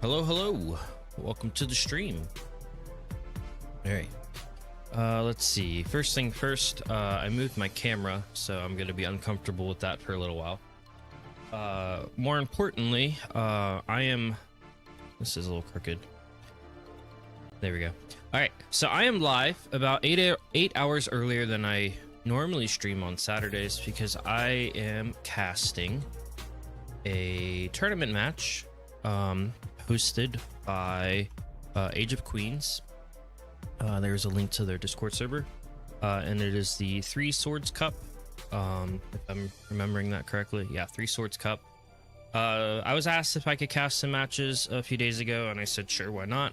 Hello. Welcome to the stream. All right. Let's see. First thing first, I moved my camera, so I'm going to be uncomfortable with that for a little while. More importantly, this is a little crooked. There we go. All right. So I am live about 8 hours earlier than I normally stream on Saturdays because I am casting a tournament match hosted by Age of Queens. There's a link to their Discord server, and it is the Three Swords Cup. If I'm remembering that correctly, yeah, Three Swords Cup. I was asked if I could cast some matches a few days ago, and I said sure, why not?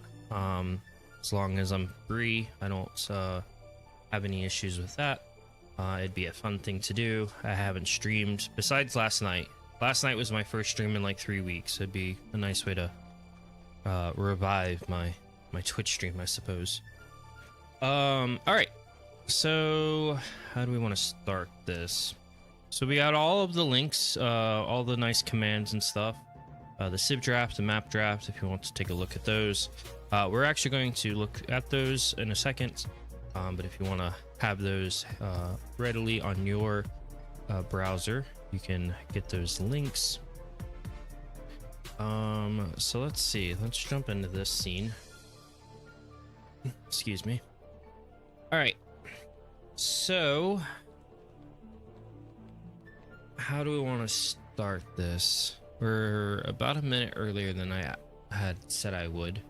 As long as I'm free, I don't have any issues with that. It'd be a fun thing to do. I haven't streamed besides last night. Last night was my first stream in like 3 weeks. It'd be a nice way to revive my Twitch stream, I suppose. All right. So how do we want to start this? So we got all of the links, all the nice commands and stuff. The Civ draft, the map draft, if you want to take a look at those. We're actually going to look at those in a second. But if you want to have those readily on your browser, you can get those links. So let's see. Let's jump into this scene. Excuse me. All right. So how do we want to start this? We're about a minute earlier than I had said I would.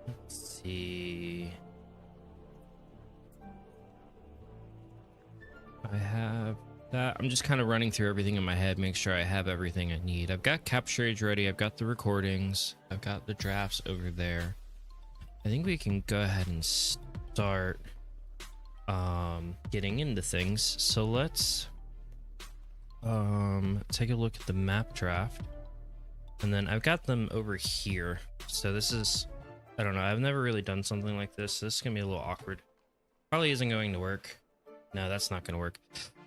Let's see. I have that. I'm just kind of running through everything in my head, make sure I have everything I need. I've got capture age ready. I've got the recordings. I've got the drafts over there. I think we can go ahead and start getting into things. So let's take a look at the map draft. And then I've got them over here. So this is, I don't know, I've never really done something like this. This is gonna be a little awkward. Probably isn't going to work. No, that's not gonna work.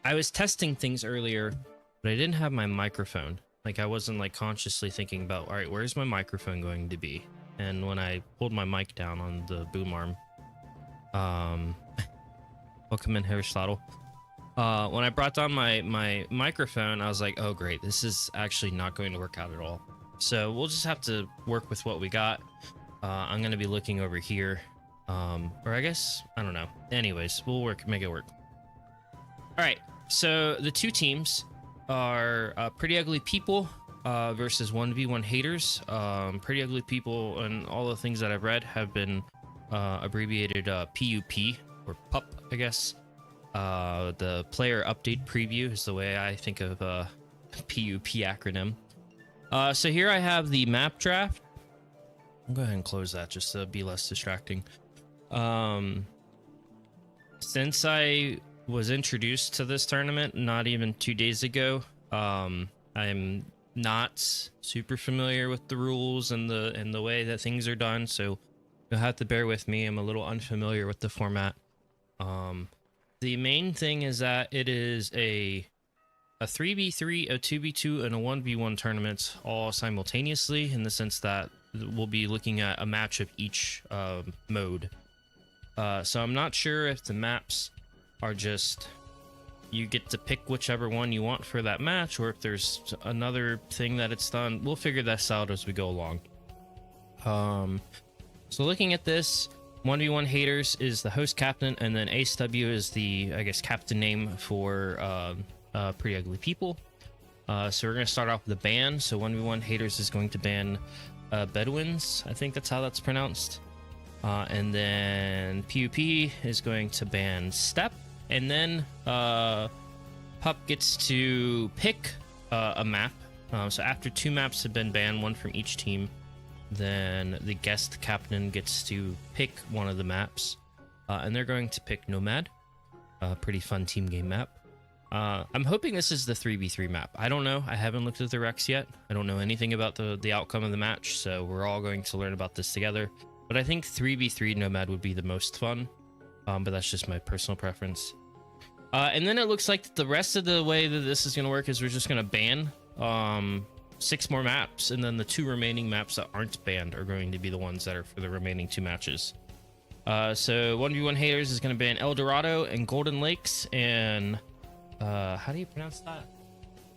I was testing things earlier, but I didn't have my microphone. Like I wasn't like consciously thinking about, all right, where's my microphone going to be? And when I pulled my mic down on the boom arm, welcome in Aristotle. When I brought down my microphone, I was like, oh great, this is actually not going to work out at all. So we'll just have to work with what we got. I'm going to be looking over here. Or I guess, I don't know. Anyways, we'll make it work. All right. So the two teams are Pretty Ugly People versus 1v1 Haters. Pretty Ugly People and all the things that I've read have been abbreviated PUP or PUP, I guess. The player update preview is the way I think of PUP acronym. So here I have the map draft. I'll go ahead and close that just to be less distracting. Since I was introduced to this tournament not even 2 days ago, I'm not super familiar with the rules and the way that things are done, so you'll have to bear with me. I'm a little unfamiliar with the format. The main thing is that it is a 3v3, a 2v2, and a 1v1 tournament all simultaneously, in the sense that we'll be looking at a match of each mode. So I'm not sure if the maps are just you get to pick whichever one you want for that match, or if there's another thing that it's done. We'll figure this out as we go along. So looking at this, 1v1 Haters is the host captain, and then ASW is the, I guess, captain name for Pretty Ugly People. So we're going to start off with a ban. So 1v1 Haters is going to ban Bedouins. I think that's how that's pronounced. And then PUP is going to ban Step. And then Pup gets to pick a map. So after 2 maps have been banned, one from each team, then the guest captain gets to pick one of the maps. And they're going to pick Nomad. Pretty fun team game map. I'm hoping this is the 3v3 map. I don't know. I haven't looked at the Rex yet. I don't know anything about the outcome of the match, so we're all going to learn about this together. But I think 3v3 Nomad would be the most fun. But that's just my personal preference. And then it looks like the rest of the way that this is going to work is we're just going to ban 6 more maps, and then the 2 remaining maps that aren't banned are going to be the ones that are for the remaining 2 matches. So 1v1 haters is going to ban El Dorado and Golden Lakes and how do you pronounce that?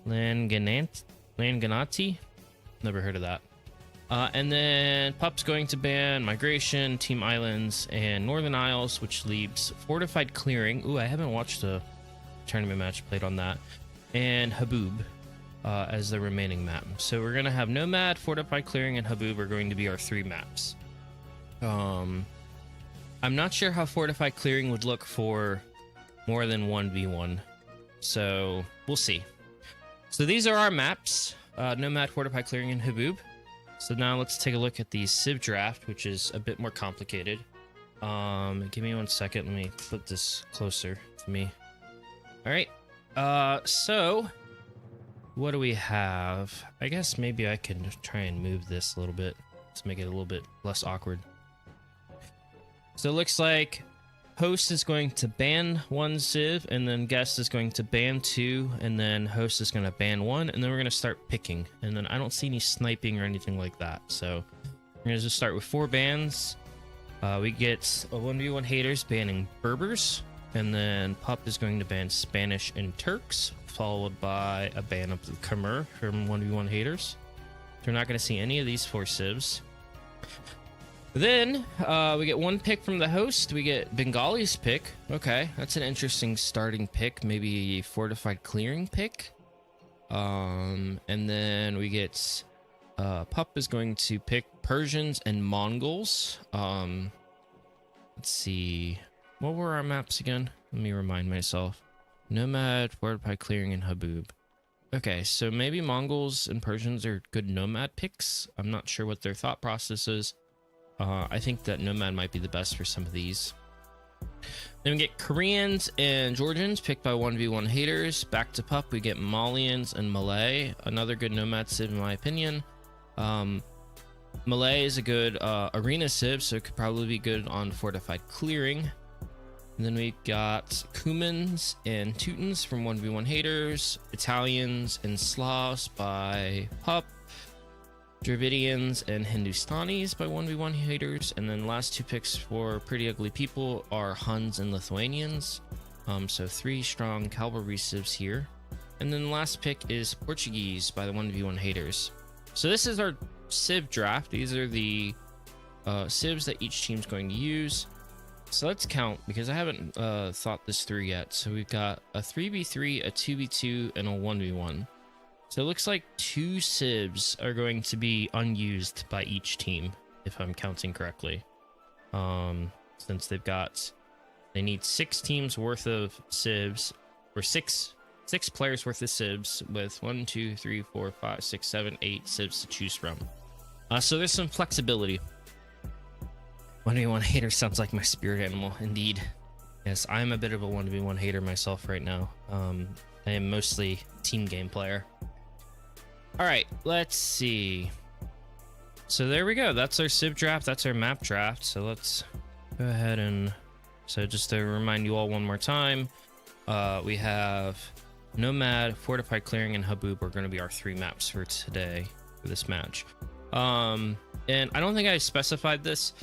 Langanati? Never heard of that. And then Pup's going to ban Migration, Team Islands, and Northern Isles, which leaves Fortified Clearing. Ooh, I haven't watched a tournament match played on that. And Haboob as the remaining map. So we're going to have Nomad, Fortified Clearing, and Haboob are going to be our 3 maps. I'm not sure how Fortified Clearing would look for more than 1v1. So we'll see. So these are our maps. Nomad, Fortified Clearing, and Haboob. So now let's take a look at the Civ draft, which is a bit more complicated. Give me 1 second. Let me put this closer to me. All right. So what do we have? I guess maybe I can try and move this a little bit to make it a little bit less awkward. So it looks like host is going to ban 1 Civ, and then guest is going to ban 2, and then host is going to ban 1, and then we're going to start picking. And then I don't see any sniping or anything like that. So we're going to just start with 4 bans. We get a 1v1 haters banning Berbers, and then Pup is going to ban Spanish and Turks, followed by a ban of the Khmer from 1v1 haters. So we're not going to see any of these 4 Civs. Then we get 1 pick from the host. We get Bengali's pick. Okay, that's an interesting starting pick. Maybe a Fortified Clearing pick. And then we get Pup is going to pick Persians and Mongols. Let's see. What were our maps again? Let me remind myself. Nomad, Fortified Clearing, and Haboob. Okay, so maybe Mongols and Persians are good Nomad picks. I'm not sure what their thought process is. I think that Nomad might be the best for some of these. Then we get Koreans and Georgians picked by 1v1 haters. Back to Pup, we get Malians and Malay. Another good Nomad Civ in my opinion. Malay is a good arena Civ, so it could probably be good on Fortified Clearing. And then we got Cumans and Teutons from 1v1 haters. Italians and Slavs by Pup. Dravidians and Hindustanis by 1v1 haters. And then last 2 picks for Pretty Ugly People are Huns and Lithuanians. So 3 strong cavalry civs here. And then the last pick is Portuguese by the 1v1 haters. So this is our civ draft. These are the civs that each team's going to use. So let's count, because I haven't thought this through yet. So we've got a 3v3, a 2v2, and a 1v1. So it looks like 2 civs are going to be unused by each team, if I'm counting correctly. Since they need 6 teams worth of civs, or six players worth of civs with 1, 2, 3, 4, 5, 6, 7, 8 civs to choose from. So there's some flexibility. 1v1 hater sounds like my spirit animal, indeed. Yes, I'm a bit of a 1v1 hater myself right now. I am mostly team game player. All right, let's see. So there we go. That's our civ draft. That's our map draft. So let's go ahead and... So just to remind you all one more time, we have Nomad, Fortified Clearing, and Haboob are going to be our 3 maps for today for this match. And I don't think I specified this.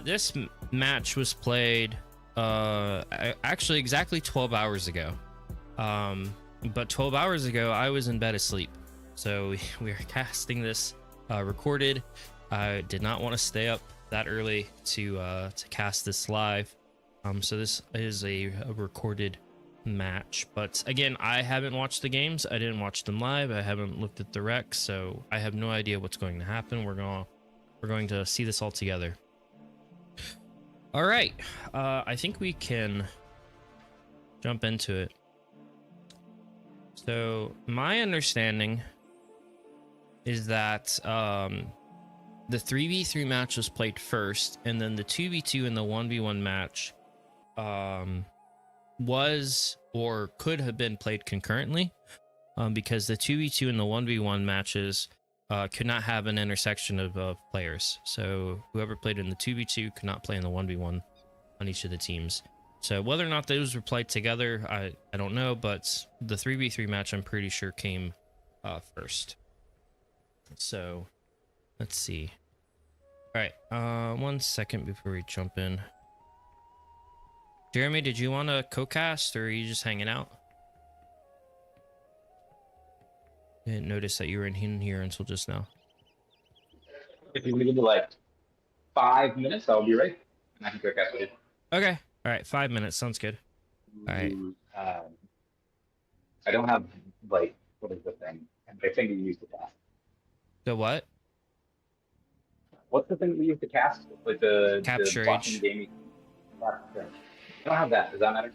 This match was played actually exactly 12 hours ago. But 12 hours ago, I was in bed asleep. So we are casting this recorded. I did not want to stay up that early to cast this live. So this is a recorded match. But again, I haven't watched the games. I didn't watch them live. I haven't looked at the rec, so I have no idea what's going to happen. We're going to see this all together. All right. I think we can jump into it. So my understanding is that the 3v3 match was played first, and then the 2v2 and the 1v1 match was or could have been played concurrently, because the 2v2 and the 1v1 matches could not have an intersection of players. So whoever played in the 2v2 could not play in the 1v1 on each of the teams. So whether or not those were played together, I don't know, but the 3v3 match I'm pretty sure came first. So let's see. All right, 1 second before we jump in. Jeremy, did you want to co-cast or are you just hanging out? Didn't notice that you were in here until just now. If you leave me like 5 minutes, I'll be ready. And I can quick ask you. Okay. All right, 5 minutes. Sounds good. All right. I don't have like what is the thing? The thing that you use to cast. The what? What's the thing that we use to cast? Like the Capture talking age. gaming. I don't have that. Does that matter?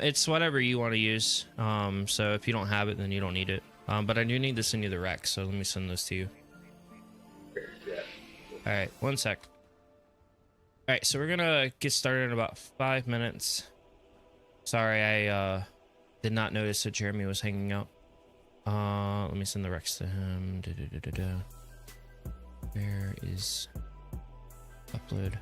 It's whatever you want to use. So if you don't have it, then you don't need it. But I do need to send you the rec, so let me send those to you. Yeah. All right, 1 sec. All right, so we're gonna get started in about 5 minutes. Sorry, I did not notice that Jeremy was hanging out. Let me send the recs to him. Where is upload?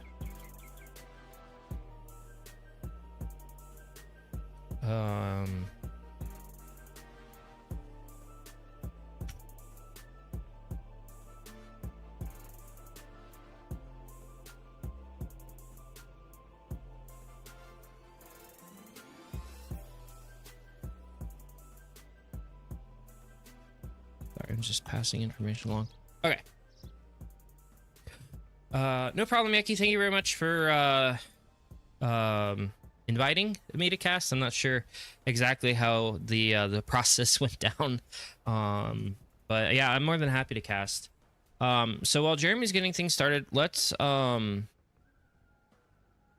Sorry, I'm just passing information along. Okay. No problem, Yaki. Thank you very much for inviting me to cast. I'm not sure exactly how the process went down. But yeah, I'm more than happy to cast. So while Jeremy's getting things started, let's I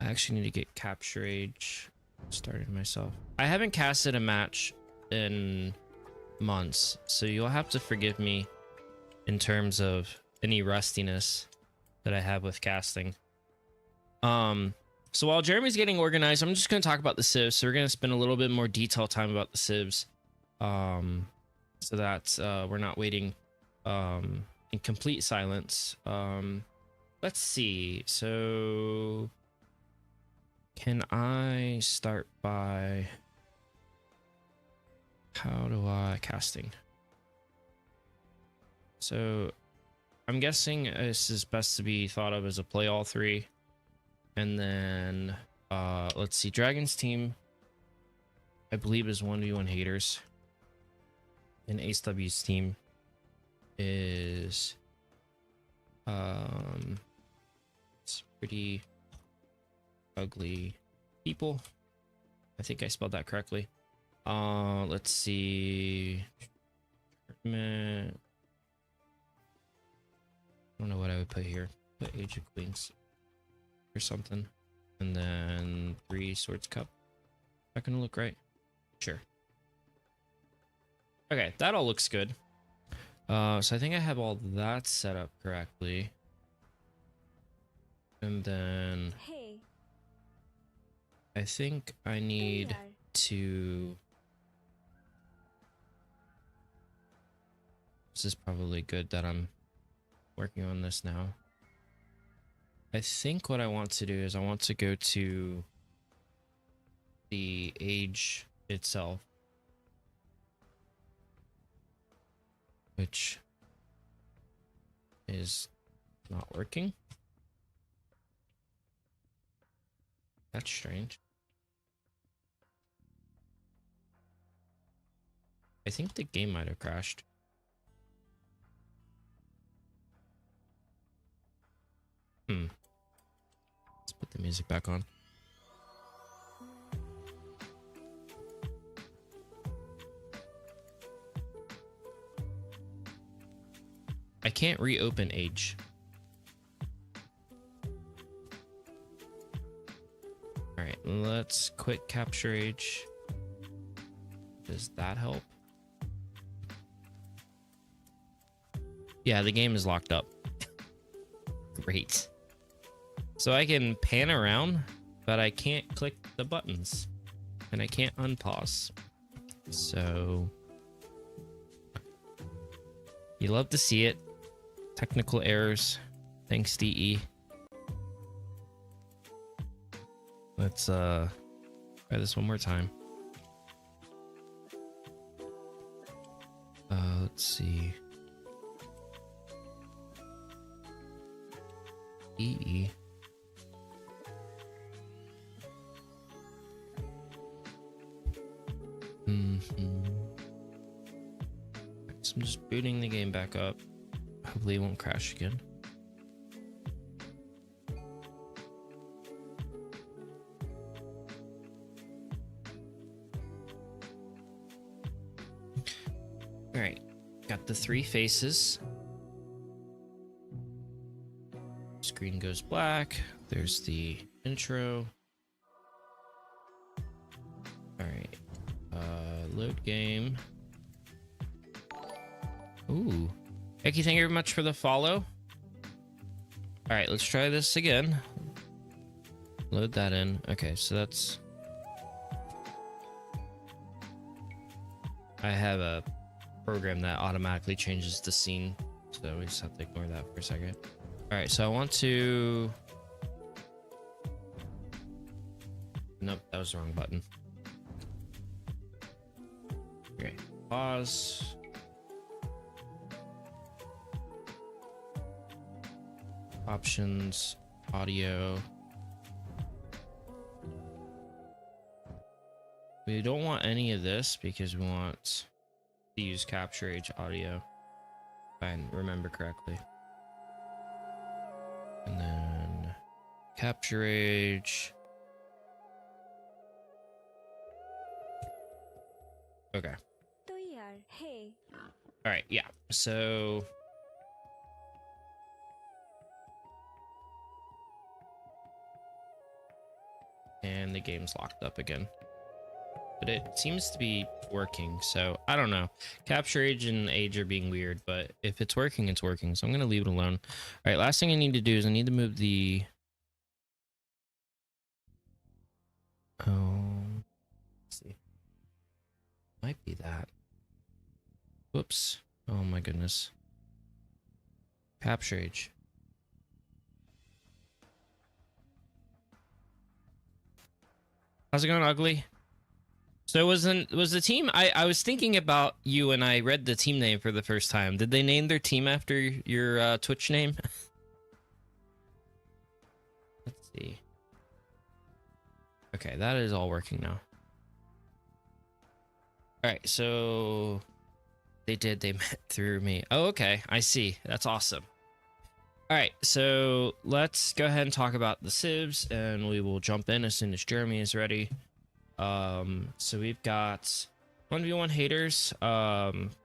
actually need to get capture age started myself. I haven't casted a match in months, so you'll have to forgive me in terms of any rustiness that I have with casting. So while Jeremy's getting organized, I'm just going to talk about the civs. So we're going to spend a little bit more detailed time about the civs, so that we're not waiting in complete silence. Let's see. So can I start by, how do I casting? So I'm guessing this is best to be thought of as a play all three. And then let's see, Dragon's team I believe is 1v1 haters. And Ace W's team is it's pretty ugly people. I think I spelled that correctly. Let's see. I don't know what I would put here. Put Age of Queens or something. And then 3 Swords Cup. Is that gonna look right? Sure. Okay, that all looks good. So I think I have all that set up correctly. And then Hey. I think I need to... This is probably good that I'm working on this now. I think what I want to do is I want to go to the age itself, which is not working. That's strange. I think the game might have crashed. Let's put the music back on. I can't reopen Age. Alright, let's quit Capture Age. Does that help? Yeah, the game is locked up. Great. So I can pan around, but I can't click the buttons. And I can't unpause. So... you love to see it. Technical errors. Thanks, DE. Let's try this one more time. Let's see. E. So I'm just booting the game back up. Hopefully it won't crash again. All right, got the 3 faces. Screen goes black. There's the intro. All right, load game. Ooh, Becky, thank you very much for the follow. All right, let's try this again. Load that in. Okay, so that's... I have a program that automatically changes the scene, so we just have to ignore that for a second. All right, so I want to... Nope, that was the wrong button. Okay, pause. Options, audio. We don't want any of this because we want to use capture age audio, if I remember correctly. And then capture age. Okay. All right, yeah. So and the game's locked up again. But it seems to be working, so I don't know. Capture age and age are being weird, but if it's working, it's working. So I'm going to leave it alone. All right, last thing I need to do is I need to move the... Let's see. Might be that. Whoops. Oh my goodness. Capture age. How's it going, Ugly? So was the team... I was thinking about you when I read the team name for the first time. Did they name their team after your Twitch name? Let's see. Okay, that is all working now. All right, so they met through me. Oh, okay, I see. That's awesome. All right, so let's go ahead and talk about the civs, and we will jump in as soon as Jeremy is ready. So we've got 1v1 haters,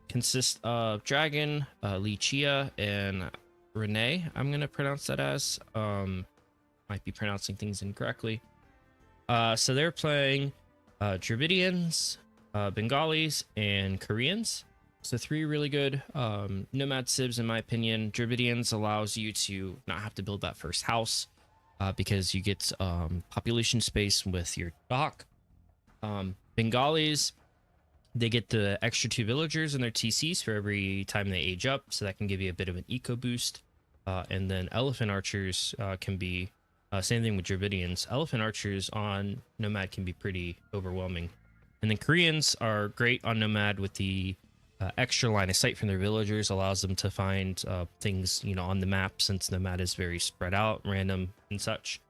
consist of Dragon, Lichia, and Renee. I'm gonna pronounce that as, might be pronouncing things incorrectly. So they're playing Dravidians, Bengalis, and Koreans. So 3 really good nomad civs in my opinion. Dravidians allows you to not have to build that first house because you get population space with your dock. Bengalis, they get the extra 2 villagers in their TCs for every time they age up, so that can give you a bit of an eco boost. And then elephant archers can be same thing with Dravidians. Elephant archers on nomad can be pretty overwhelming. And then Koreans are great on nomad with the extra line of sight from their villagers, allows them to find things, you know, on the map, since nomad is very spread out, random and such.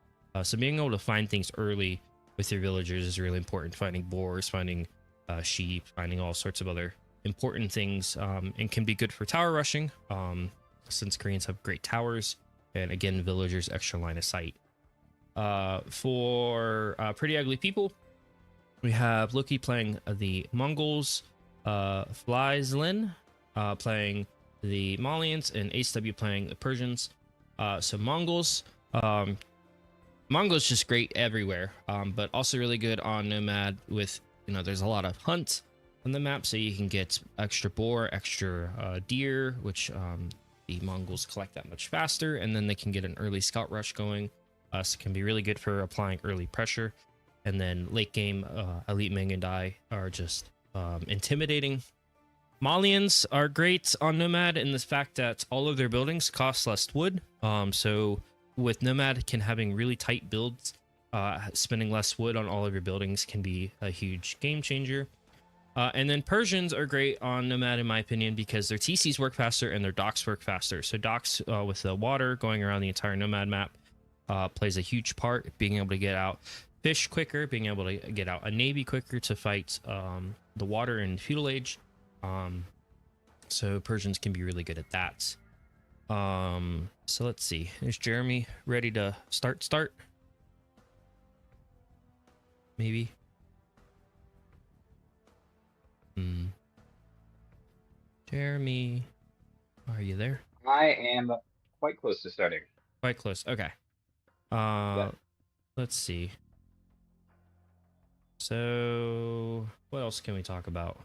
So being able to find things early with your villagers is really important. Finding boars, finding sheep, finding all sorts of other important things, and can be good for tower rushing, since Koreans have great towers, and again, villagers extra line of sight. For pretty ugly people, we have Loki playing the Mongols, Flyslin playing the Malians, and Ace W playing the Persians. So Mongols, Mongo's just great everywhere, but also really good on nomad with, you know, there's a lot of hunt on the map, so you can get extra boar, extra deer, which the Mongols collect that much faster, and then they can get an early scout rush going, so it can be really good for applying early pressure. And then late game, Elite Ming and I are just intimidating. Malians are great on nomad in the fact that all of their buildings cost less wood, so with nomad, having really tight builds, spending less wood on all of your buildings can be a huge game changer. And then Persians are great on Nomad, in my opinion, because their TCs work faster and their docks work faster. So docks with the water going around the entire Nomad map plays a huge part. Being able to get out fish quicker, being able to get out a navy quicker to fight the water in feudal age. So Persians can be really good at that. So let's see. Is Jeremy ready to start? Maybe. Jeremy, are you there? I am quite close to starting. Quite close. Okay. Yeah. Let's see. So, what else can we talk about?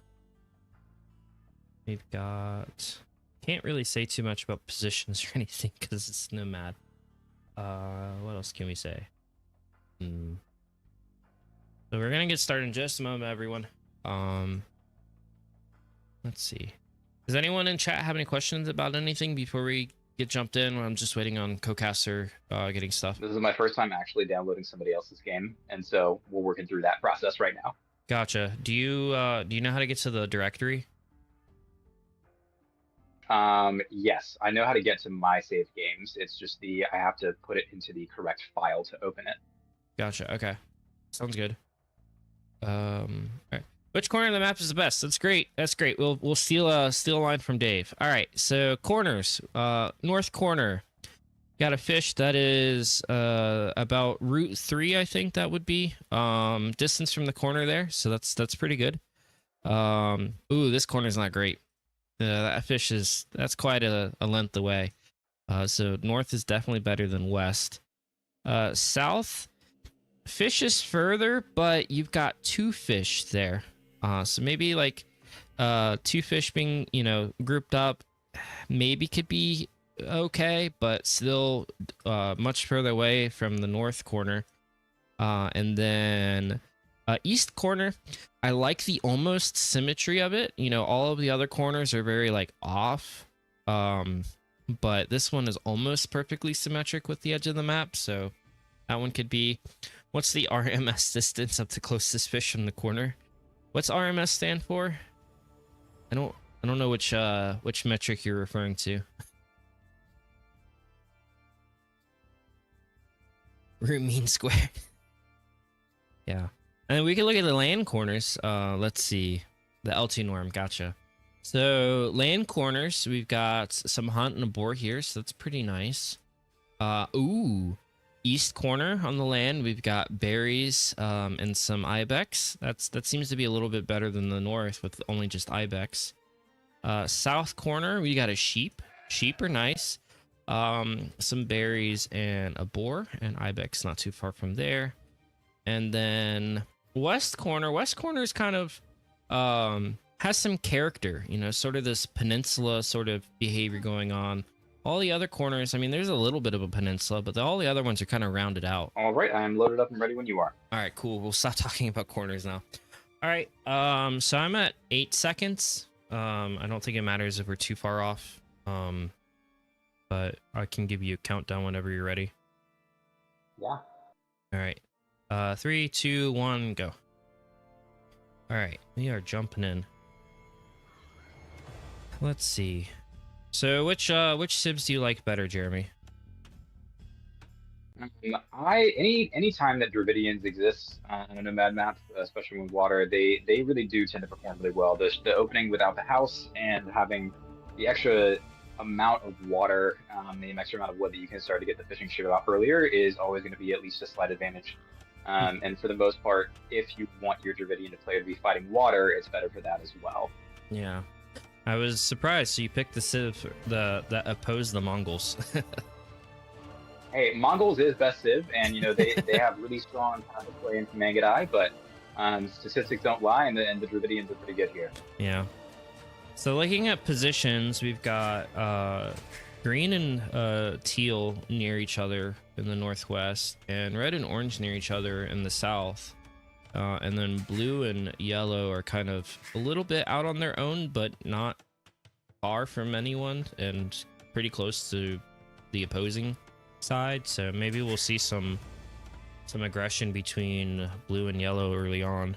We've got... Can't really say too much about positions or anything because it's Nomad. What else can we say? So we're gonna get started in just a moment, everyone. Let's see. Does anyone in chat have any questions about anything before we get jumped in? I'm just waiting on Cocaster getting stuff. This is my first time actually downloading somebody else's game, and so we're working through that process right now. Gotcha. Do you know how to get to the directory? Yes, I know how to get to my saved games. It's just I have to put it into the correct file to open it. Gotcha. Okay. Sounds good. All right. Which corner of the map is the best? That's great. That's great. We'll steal a line from Dave. All right. So corners. North corner. Got a fish that is about route 3, I think that would be. Distance from the corner there. So that's pretty good. Ooh, this corner's not great. That fish that's quite a length away. So north is definitely better than west. South, fish is further, but you've got 2 fish there. So maybe like 2 fish being, grouped up maybe could be okay, but still much further away from the north corner. And then east corner, I like the almost symmetry of it. All of the other corners are very like off, but this one is almost perfectly symmetric with the edge of the map, so that one could be. What's the RMS distance of the closest fish from the corner? What's RMS stand for? I don't know which metric you're referring to. Root mean square. Yeah. And we can look at the land corners. Let's see. The LT norm. Gotcha. So land corners, we've got some hunt and a boar here, so that's pretty nice. Ooh. East corner on the land, we've got berries and some ibex. That seems to be a little bit better than the north with only just ibex. South corner, we got a sheep. Sheep are nice. Some berries and a boar, and ibex not too far from there. And then west corner is kind of has some character, sort of this peninsula sort of behavior going on. All the other corners, I mean, there's a little bit of a peninsula, but all the other ones are kind of rounded out. All right, I am loaded up and ready when you are. All right, cool. We'll stop talking about corners now. All right, so I'm at 8 seconds. I don't think it matters if we're too far off, but I can give you a countdown whenever you're ready. Yeah. All right, 3, 2, 1, go. All right, we are jumping in. Let's see. So which Sims do you like better, Jeremy? Any time that Dravidians exist on a Nomad map, especially with water, they really do tend to perform really well. The opening without the house and having the extra amount of water, the extra amount of wood that you can start to get the fishing ship out earlier is always going to be at least a slight advantage. And for the most part, if you want your Dravidian player to be fighting water, it's better for that as well. Yeah. I was surprised. So you picked the Civ that opposed the Mongols. Hey, Mongols is best Civ, and they have really strong counter play in Mangadai, but statistics don't lie, and the Dravidians are pretty good here. Yeah. So looking at positions, we've got green and teal near each other in the northwest, and red and orange near each other in the south. And then blue and yellow are kind of a little bit out on their own, but not far from anyone and pretty close to the opposing side. So maybe we'll see some aggression between blue and yellow early on.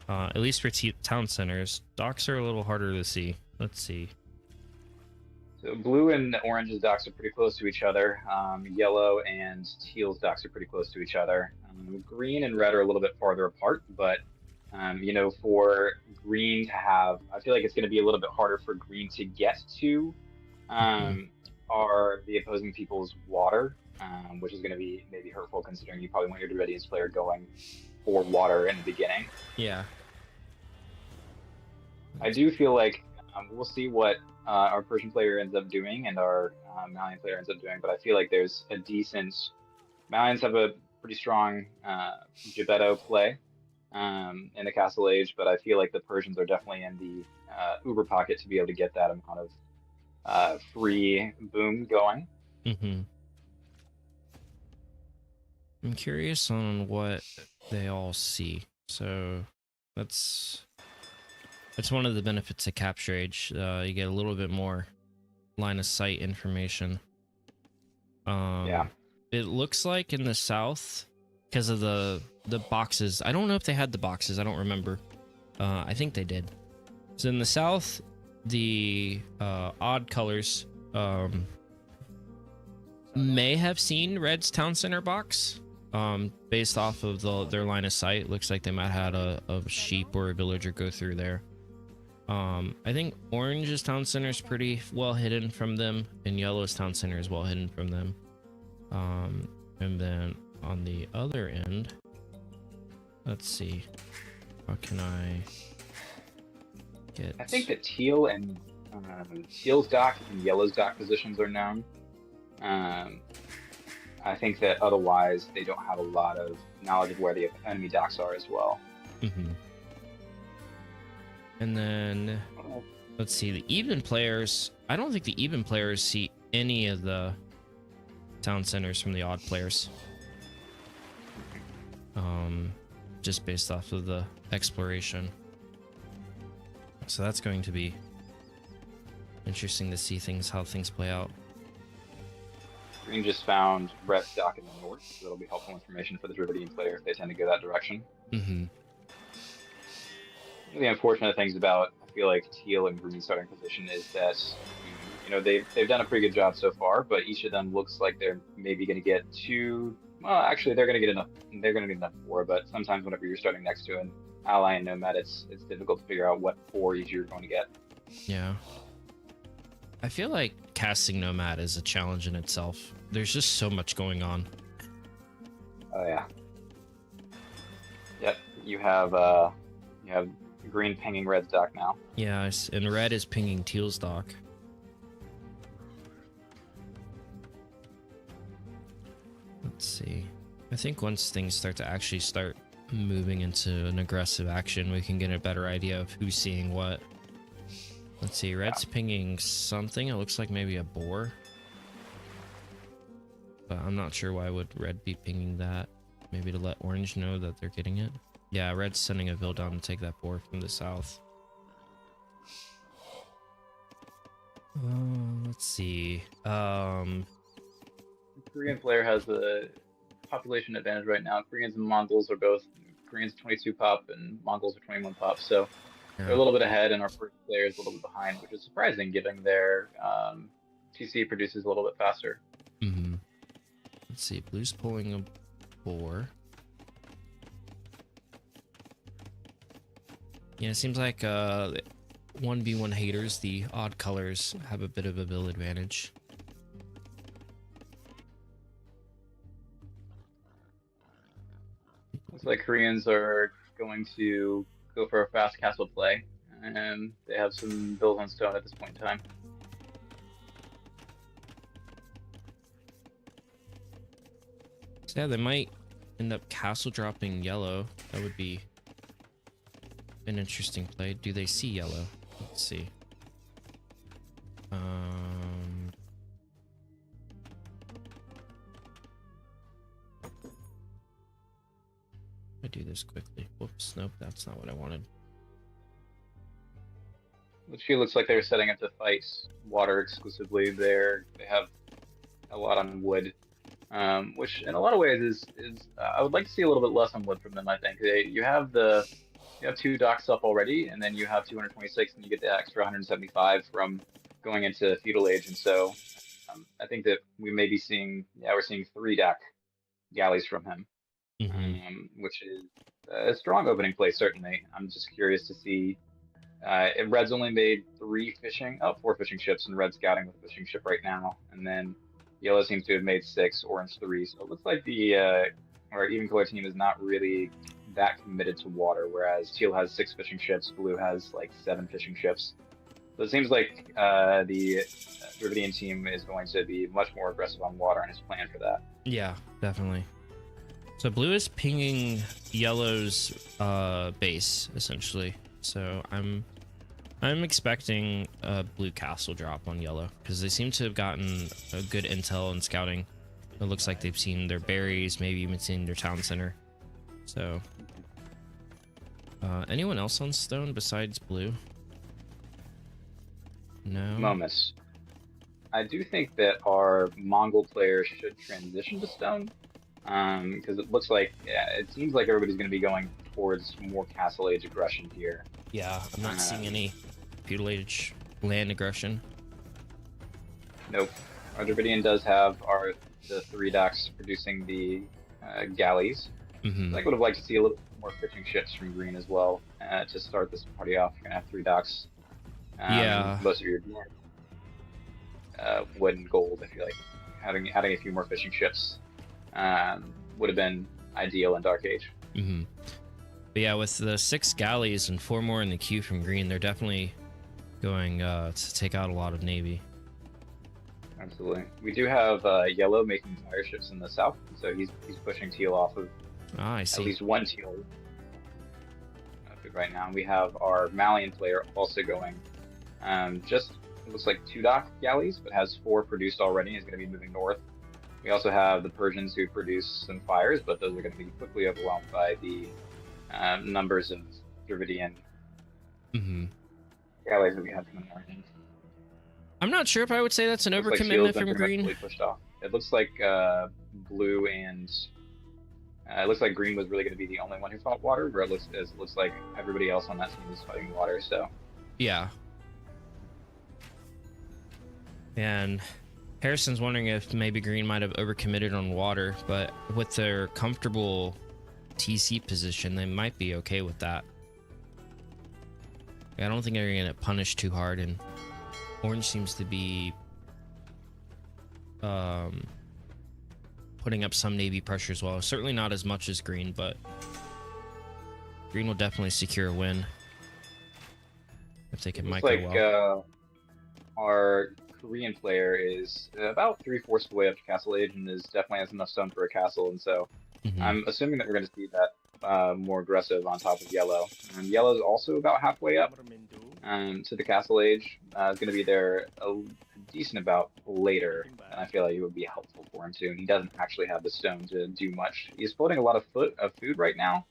At least for town centers. Docks are a little harder to see. Let's see. So blue and orange's docks are pretty close to each other. Yellow and teal's docks are pretty close to each other. Green and red are a little bit farther apart, but you know, for green to have, I feel like it's going to be a little bit harder for green to get to are the opposing people's water, which is going to be maybe hurtful considering you probably want your Dravidians player going for water in the beginning. Yeah. I do feel like we'll see what our Persian player ends up doing and our Malian player ends up doing, but I feel like there's a decent. Malians have a pretty strong Gebetto play in the Castle Age, but I feel like the Persians are definitely in the Uber pocket to be able to get that amount of free boom going. I'm curious on what they all see. So that's one of the benefits of Capture Age. You get a little bit more line of sight information. Yeah. It looks like in the south, because of the boxes. I don't know if they had the boxes. I don't remember. I think they did. So in the south, the odd colors may have seen Red's town center box. Based off of their line of sight, looks like they might have had a sheep or a villager go through there. I think Orange's town center is pretty well hidden from them, and Yellow's town center is well hidden from them. And then on the other end, let's see, how can I get? I think that teal and teal's dock and yellow's dock positions are known. I think that otherwise they don't have a lot of knowledge of where the enemy docks are as well. And then let's see, the even players. I don't think the even players see any of the town centers from the odd players. Just based off of the exploration. So that's going to be interesting to see how things play out. Green just found Red's dock in the north, so that'll be helpful information for the Dravidian player if they tend to go that direction. The unfortunate things about, I feel like, teal and green starting position is that, you know, they've done a pretty good job so far, but each of them looks like they're maybe going to get two. Well, actually, they're going to get enough. They're going to get enough four, but sometimes whenever you're starting next to an ally and nomad, it's difficult to figure out what four each you're going to get. Yeah. I feel like casting nomad is a challenge in itself. There's just so much going on. Oh yeah. Yep. You have green pinging red's dock now. Yeah, and red is pinging teal's dock. Let's see. I think once things start moving into an aggressive action, we can get a better idea of who's seeing what. Let's see, red's pinging something. It looks like maybe a boar. But I'm not sure why would red be pinging that. Maybe to let orange know that they're getting it. Yeah, red's sending a Vil down to take that boar from the south. Let's see. The Korean player has the population advantage right now. Koreans and Mongols are both. Koreans 22 pop and Mongols are 21 pop, so they're a little bit ahead, and our first player is a little bit behind, which is surprising given their TC produces a little bit faster. Let's see, blue's pulling a boar. Yeah, it seems like 1v1 haters, the odd colors, have a bit of a Vil advantage. Looks like Koreans are going to go for a fast castle play, and they have some bills on stone at this point in time. So yeah, they might end up castle dropping yellow. That would be an interesting play. Do they see yellow? Let's see. I do this quickly. Whoops, nope, that's not what I wanted. Which looks like they're setting up to fight water exclusively. They have a lot on wood, which in a lot of ways is I would like to see a little bit less on wood from them. I think you have the You have 2 docks up already, and then you have 226, and you get the extra 175 from going into feudal age. And so I think that we may be seeing, yeah, we're seeing 3 dock galleys from him, Hmm. which is a strong opening play, certainly. I'm just curious to see. Red's only made 4 fishing ships, and Red's scouting with a fishing ship right now. And then Yellow seems to have made 6, Orange 3. So it looks like the or even color team is not really that committed to water, whereas Teal has 6 fishing ships, Blue has like 7 fishing ships. So it seems like the Dravidian team is going to be much more aggressive on water and is planned for that. Yeah, definitely. So blue is pinging yellow's base essentially. So I'm expecting a blue castle drop on yellow because they seem to have gotten a good intel and scouting. It looks like they've seen their berries, maybe even seen their town center. So anyone else on stone besides blue? No. Momus. I do think that our Mongol players should transition to stone, because it looks like, yeah, it seems like everybody's going to be going towards more Castle Age aggression here. Yeah, I'm not seeing any feudal age land aggression. Nope. Our Dravidian does have the 3 docks producing the galleys. Mm-hmm. I would have liked to see a little more fishing ships from green as well to start this party off. You're gonna have 3 docks. Yeah. Most of your wood and gold. I feel like having a few more fishing ships would have been ideal in Dark Age. Mm-hmm. But yeah, with the 6 galleys and 4 more in the queue from green, they're definitely going to take out a lot of navy. Absolutely. We do have yellow making fire ships in the south, so he's pushing teal off of I see. at least 1 teal right now. We have our Malian player also going. Just it looks like 2 dock galleys, but has 4 produced already. Is going to be moving north. We also have the Persians who produce some fires, but those are going to be quickly overwhelmed by the numbers of Dravidian galleys that we have coming right now. I'm not sure if I would say that's an Looks like overcommitment Teal's been from pretty much green. fully pushed off. It looks like blue and it looks like green was really going to be the only one who fought water, where it looks like everybody else on that team is fighting water. So Yeah. And Harrison's wondering if maybe green might have overcommitted on water, but with their comfortable TC position, they might be okay with that. I don't think they're going to get punished too hard, and orange seems to be putting up some navy pressure as well. Certainly not as much as green, but green will definitely secure a win if they can micro well. Our Korean player is about 3/4 of the way up to Castle Age and is definitely has enough stone for a castle, and so I'm assuming that we're going to see that more aggressive on top of yellow. Yellow is also about halfway up to the Castle Age. Is going to be there a decent about later, and I feel like it would be helpful for him too. And he doesn't actually have the stone to do much. He's floating a lot of food right now,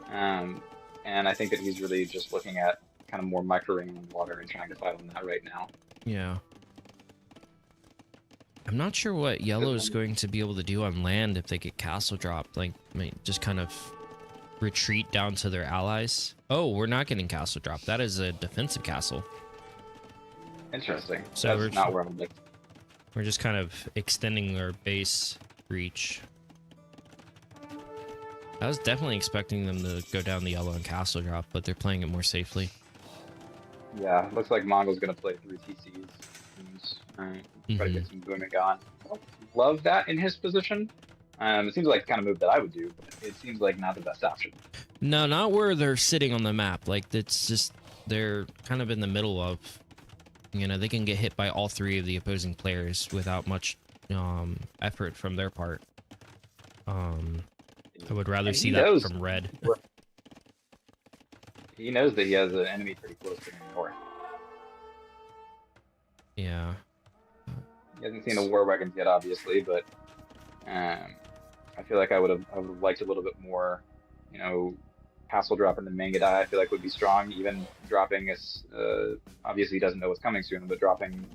and I think that he's really just looking at kind of more micro-ring on water and trying to fight on that right now. Yeah. I'm not sure what yellow is going to be able to do on land if they get castle dropped. Like, just kind of retreat down to their allies. Oh, we're not getting castle dropped. That is a defensive castle. Interesting. So that's not where I'm looking. We're just kind of extending our base reach. I was definitely expecting them to go down the yellow and castle drop, but they're playing it more safely. Yeah, looks like Mongol's gonna play 3 TCs and try to get some booming on. Love that in his position. It seems like the kind of move that I would do, but it seems like not the best option. No, not where they're sitting on the map. Like, it's just, they're kind of in the middle of, you know, they can get hit by all 3 of the opposing players without much effort from their part. I would rather see that from red. He knows that he has an enemy pretty close to him north. Yeah. He hasn't seen the war wagons yet, obviously, but I feel like I would have liked a little bit more, you know, castle drop into Mangadai. I feel like would be strong. Even dropping is obviously he doesn't know what's coming soon, but dropping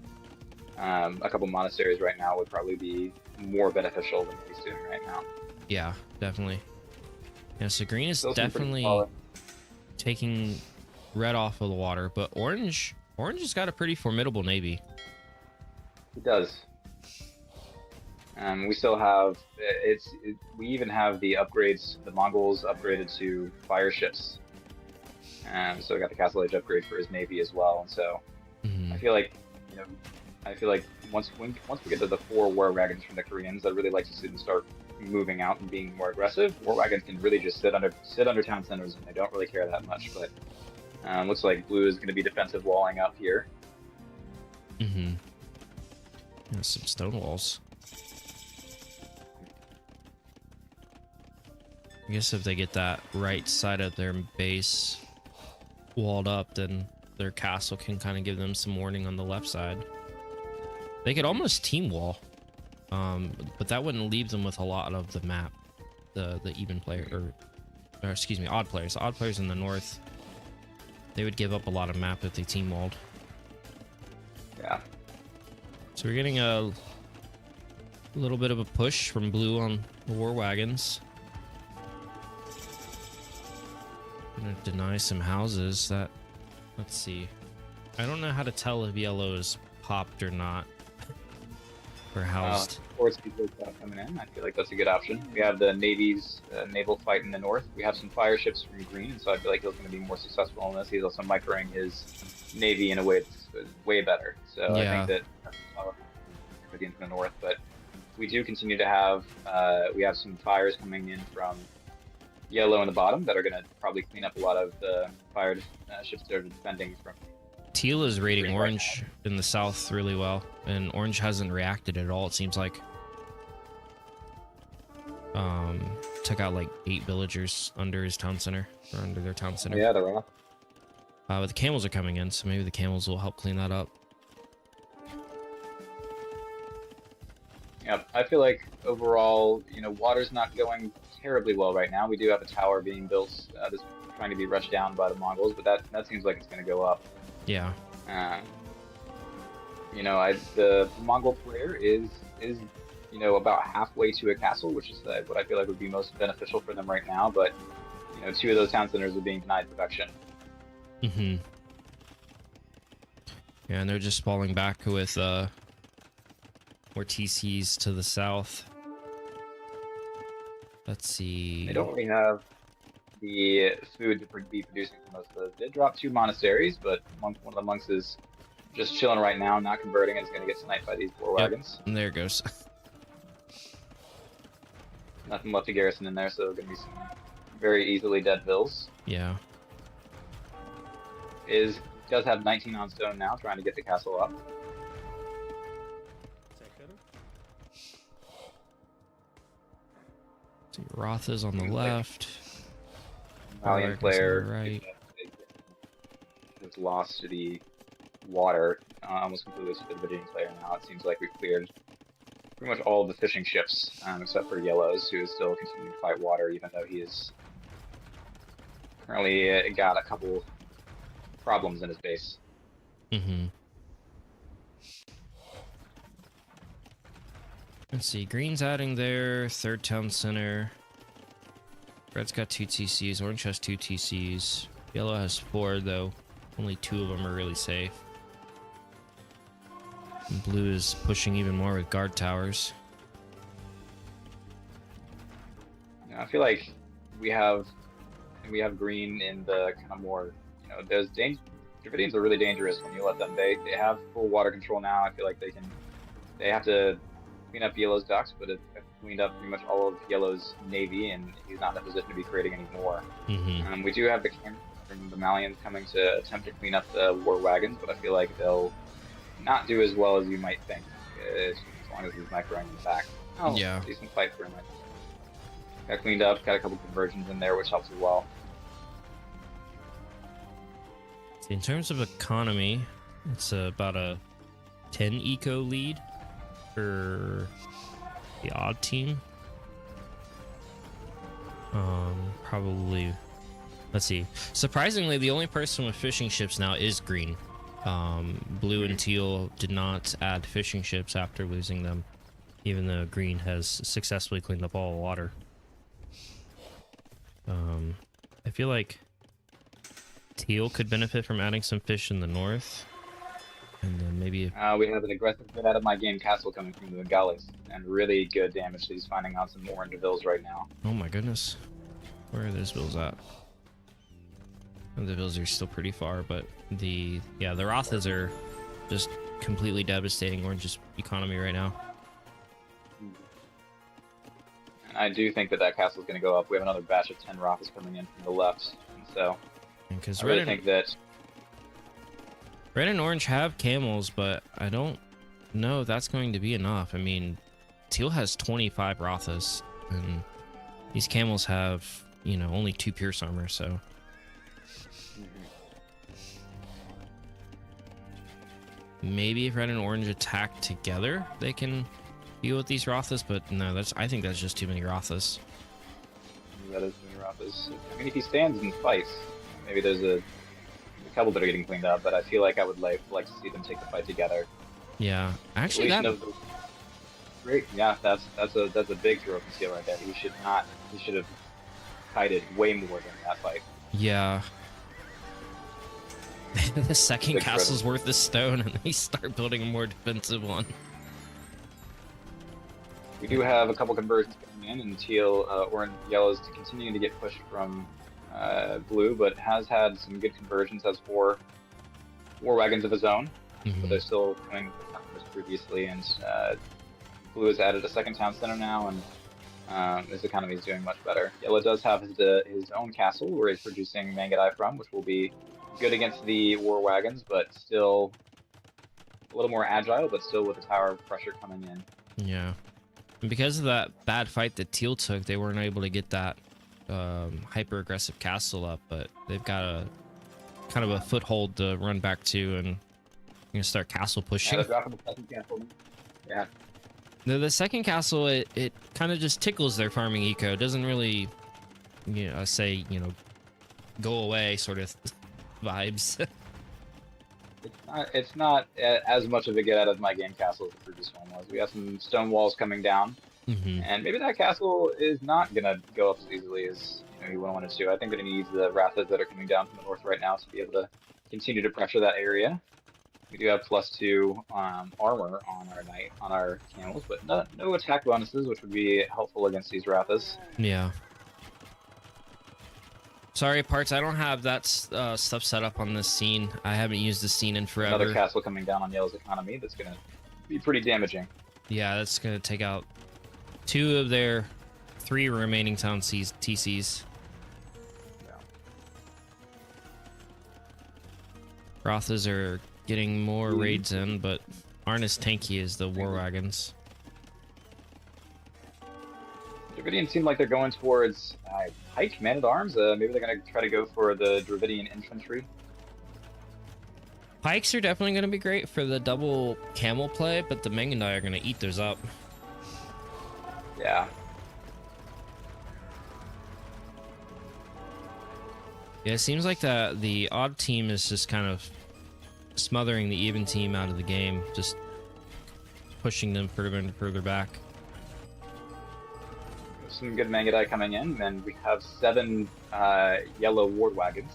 a couple monasteries right now would probably be more beneficial than what he's doing right now. Yeah, definitely. Yeah, so green is definitely taking red off of the water, but orange has got a pretty formidable navy. It does. We still have we even have the upgrades. The Mongols upgraded to fire ships, so we got the Castle Age upgrade for his navy as well. And so I feel like, you know, once we get to the 4 war wagons from the Koreans, I'd really like to see them start moving out and being more aggressive. War wagons can really just sit under town centers, and they don't really care that much. But looks like blue is going to be defensive walling up here. Yeah, some stone walls. I guess if they get that right side of their base walled up, then their castle can kind of give them some warning on the left side. They could almost team wall, but that wouldn't leave them with a lot of the map. The even player, or excuse me, odd players. The odd players in the north, they would give up a lot of map if they team walled. Yeah. So we're getting a little bit of a push from blue on the war wagons. Gonna deny some houses. That, let's see, I don't know how to tell if yellow is popped or not, or housed. Force people coming in. I feel like that's a good option. We have the navy's naval fight in the north. We have some fire ships from green, so I feel like he's going to be more successful in this. He's also microing his navy in a way that's way better. So Yeah. I think that for the north, but we do continue to have we have some fires coming in from yellow in the bottom that are going to probably clean up a lot of the fired ships that are defending from. Teal is raiding green orange right in the south really well, and orange hasn't reacted at all, it seems like. Took out like 8 villagers under his town center, or under their town center. Yeah, they're off. But the camels are coming in, so maybe the camels will help clean that up. Yep, I feel like overall, water's not going terribly well right now. We do have a tower being built that's trying to be rushed down by the Mongols, but that seems like it's going to go up. Yeah. The Mongol player is about halfway to a castle, which is what I feel like would be most beneficial for them right now. But 2 of those town centers are being denied production. Yeah, and they're just falling back with more TCs to the south. Let's see. They don't really have the food to be producing for most of those. They dropped 2 monasteries, but one of the monks is just chilling right now, not converting, and is going to get sniped by these war wagons. And there it goes. Nothing left to garrison in there, so going to be some very easily dead vills. Yeah. Does have 19 on stone now, trying to get the castle up. See, Roth is on the left. Valiant player right. was lost to the water, almost completely to the Virginian player now. It seems like we've cleared pretty much all of the fishing ships, except for Yellow's, who is still continuing to fight water, even though he is currently got a couple problems in his base. Let's see, green's adding their 3rd town center. Red's got 2 TCs, orange has 2 TCs. Yellow has 4, though only 2 of them are really safe. And blue is pushing even more with guard towers. I feel like we have green in the kind of more, those Dravidians are really dangerous when you let them. They have full water control now. I feel like they have to clean up Yellow's docks, but they've cleaned up pretty much all of Yellow's navy, and he's not in a position to be creating any more. We do have the camp from the Malians coming to attempt to clean up the war wagons, but I feel like they'll not do as well as you might think, as long as he's microing in the back. Oh, yeah. Decent fight for him. Got cleaned up, got a couple conversions in there, which helps as well. In terms of economy, it's about a 10 eco lead for the odd team. Probably, let's see. Surprisingly, the only person with fishing ships now is green. Blue and teal did not add fishing ships after losing them, even though green has successfully cleaned up all the water. I feel like Teal could benefit from adding some fish in the north, and then maybe. We have an aggressive get out of my game castle coming from the Galactic, and really good damage. He's finding out some orange vills right now. Oh my goodness, where are those vills at? Oh, the vills are still pretty far, but the Rothas are just completely devastating Orange's economy right now. And I do think that that castle is going to go up. We have another batch of 10 Rothas coming in from the left, and so Because I really think that Red and Orange have camels, but I don't know if that's going to be enough. I mean, Teal has 25 Rothas, and these camels have, you know, only 2 Pierce armor, so. Maybe if Red and Orange attack together, they can deal with these Rothas, but no, I think that's just too many Rothas. that is too many Rothas. I mean, if he stands and fights, maybe there's a couple that are getting cleaned up, but I feel like I would like to see them take the fight together. Yeah, actually, great. Yeah, that's a big trophy skill right there. He should have kited way more than that fight. Yeah. The second castle's worth a stone, and they start building a more defensive one. We do have a couple conversions coming in, and teal, orange, yellows to continue to get pushed from blue, but has had some good conversions. Has 4 war wagons of his own, but they're still coming with previously. And blue has added a second town center now, and his economy is doing much better. Yellow does have his own castle where he's producing Mangadai from, which will be good against the war wagons, but still a little more agile, but still with the tower pressure coming in. Yeah. And because of that bad fight that Teal took, they weren't able to get that hyper aggressive castle up, but they've got a kind of a foothold to run back to, and gonna start castle pushing. Yeah. The second castle, it kind of just tickles their farming eco. It doesn't really, say, go away sort of vibes. It's not as much of a get out of my game castle as the previous one was. We have some stone walls coming down, and maybe that castle is not gonna go up as easily as you want it to. I think that it needs the Rathas that are coming down from the north right now to be able to continue to pressure that area. We do have +2 armor on our camels, but no attack bonuses, which would be helpful against these Rathas. Yeah. Sorry, Parts, I don't have that stuff set up on this scene. I haven't used the scene in forever. Another castle coming down on Yellow's economy that's going to be pretty damaging. Yeah, that's going to take out 2 of their 3 remaining town TCs. Yeah. Rothas are getting more raids in, but aren't as tanky as the war wagons. Dravidians seem like they're going towards pike man-at-arms. Maybe they're going to try to go for the Dravidian infantry. Pikes are definitely going to be great for the double camel play, but the Mangandai are going to eat those up. Yeah. Yeah, it seems like the odd team is just kind of smothering the even team out of the game, just pushing them further and further back. Some good Mangadai coming in, and we have 7 yellow ward wagons.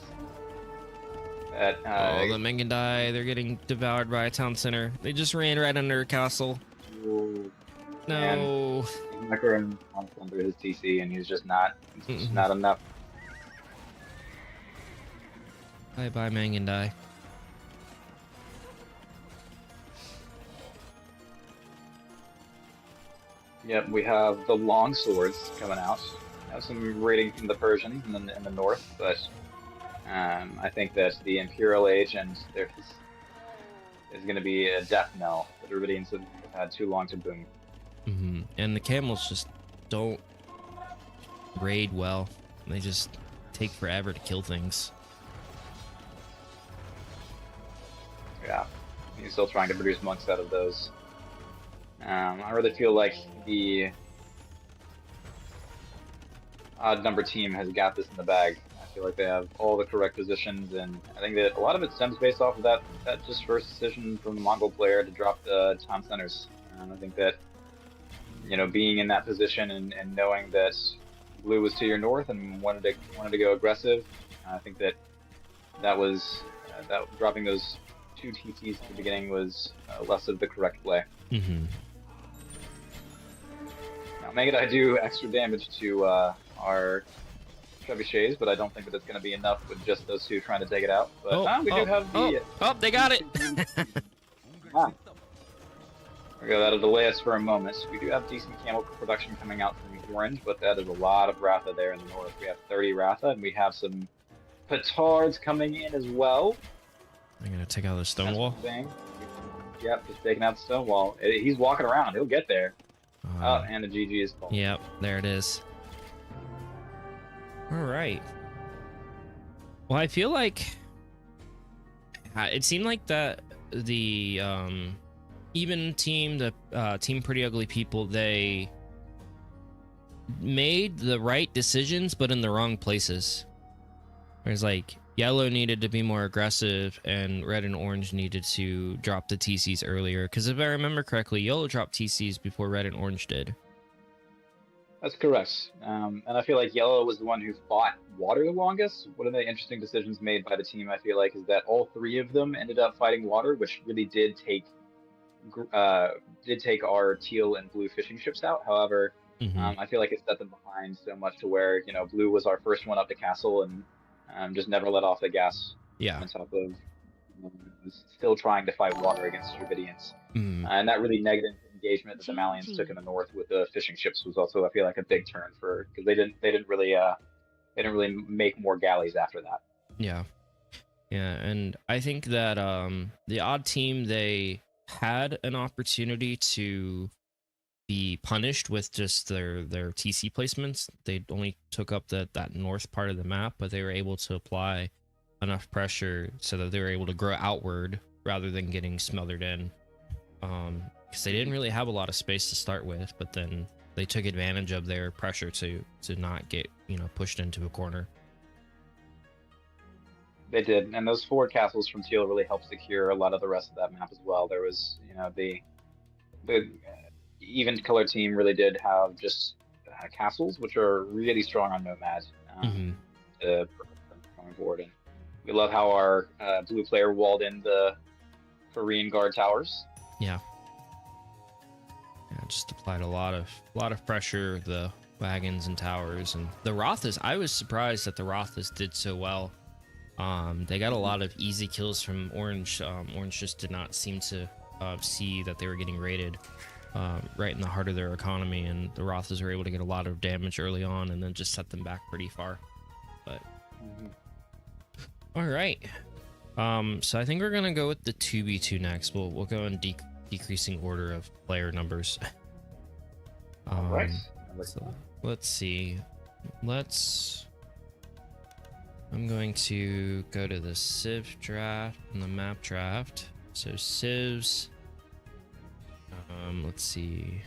The Mangandai, they're getting devoured by a town center. They just ran right under a castle. No. He's macroing under his TC, and he's just not enough. Bye-bye, Mangandai. Yep, we have the long swords coming out. We have some raiding from the Persians in the north, but I think that the Imperial Age and there is going to be a death knell. The Dravidians have had too long to boom. And the camels just don't raid well. They just take forever to kill things. Yeah, he's still trying to produce monks out of those. I really feel like the odd number team has got this in the bag. I feel like they have all the correct positions, and I think that a lot of it stems based off of that just first decision from the Mongol player to drop the town centers. I think that being in that position and knowing that blue was to your north and wanted to go aggressive, I think that that was that dropping those two TTs at the beginning was less of the correct play. Mm-hmm. Now, make it I do extra damage to our trebuchets, but I don't think that it's going to be enough with just those two trying to take it out. But Oh, we do have the they got it. ah, there we go. That'll delay us for a moment. We do have decent camel production coming out from orange, but that is a lot of Ratha there in the north. We have 30 Ratha, and we have some petards coming in as well. I'm gonna take out the stone wall. Yep, just taking out the stone wall. He's walking around. He'll get there. And the GG is called. Yep, there it is. All right. Well, I feel like it seemed like that the even team, the team Pretty Ugly People, they made the right decisions, but in the wrong places. Whereas like yellow needed to be more aggressive and red and orange needed to drop the TCs earlier. Because if I remember correctly, yellow dropped TCs before red and orange did. That's correct. And I feel like yellow was the one who fought water the longest. One of the interesting decisions made by the team, I feel like, is that all three of them ended up fighting water, which really did take our teal and blue fishing ships out. However, I feel like it set them behind so much to where, you know, blue was our first one up the castle and just never let off the gas. Yeah. On top of still trying to fight water against Dravidians. And that really negative engagement that the Malians took in the north with the fishing ships was also, I feel like, a big turn for, because they didn't really make more galleys after that. Yeah. Yeah, and I think that the odd team, they had an opportunity to be punished with just their TC placements. They only took up that north part of the map, but they were able to apply enough pressure so that they were able to grow outward rather than getting smothered in. Because they didn't really have a lot of space to start with, but then they took advantage of their pressure to not get, you know, pushed into a corner. They did, and those forward castles from teal really helped secure a lot of the rest of that map as well. There was, you know, the even color team really did have just castles, which are really strong on Nomad to going forward. And we love how our blue player walled in the Korean guard towers. Yeah, just applied a lot of pressure, the wagons and towers, and the Rothas. I was surprised that the Rothas did so well. They got a lot of easy kills from Orange. Orange just did not seem to see that they were getting raided right in the heart of their economy, and the Rothas were able to get a lot of damage early on and then just set them back pretty far. But all right, so I think we're gonna go with the 2v2 next. We'll go in decreasing order of player numbers. All right. So let's see. I'm going to go to the Civ draft and the map draft. So Civs. Let's see.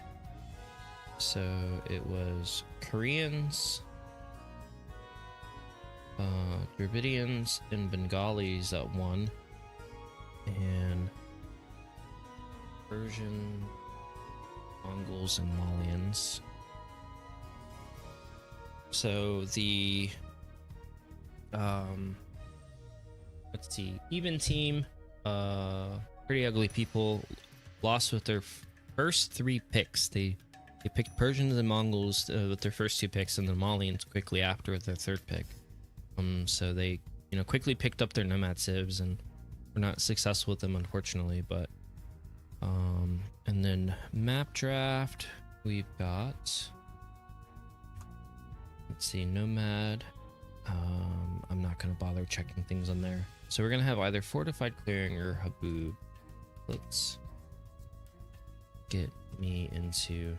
So it was Koreans, Dravidians, and Bengalis that won, and Persian, Mongols, and Malians. So the let's see, even team, Pretty Ugly People lost with their first 3 picks. They picked Persians and Mongols with their first 2 picks, and the Malians quickly after with their 3rd pick. So they, you know, quickly picked up their Nomad Civs and were not successful with them, unfortunately. But and then map draft, we've got, let's see, Nomad. I'm not gonna bother checking things on there. So we're gonna have either Fortified Clearing or Haboob. Let's get me into.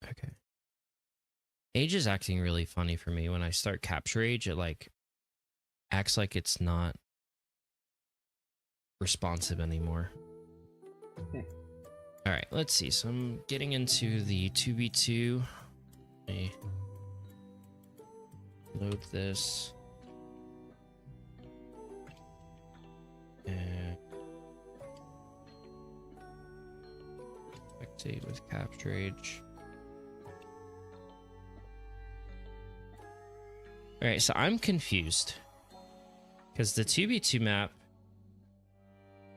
Okay. Age is acting really funny for me. When I start Capture Age, it like acts like it's not responsive anymore. All right, let's see. So I'm getting into the 2v2. Let me load this. And spectate with Capture Age. All right, so I'm confused because the 2v2 map,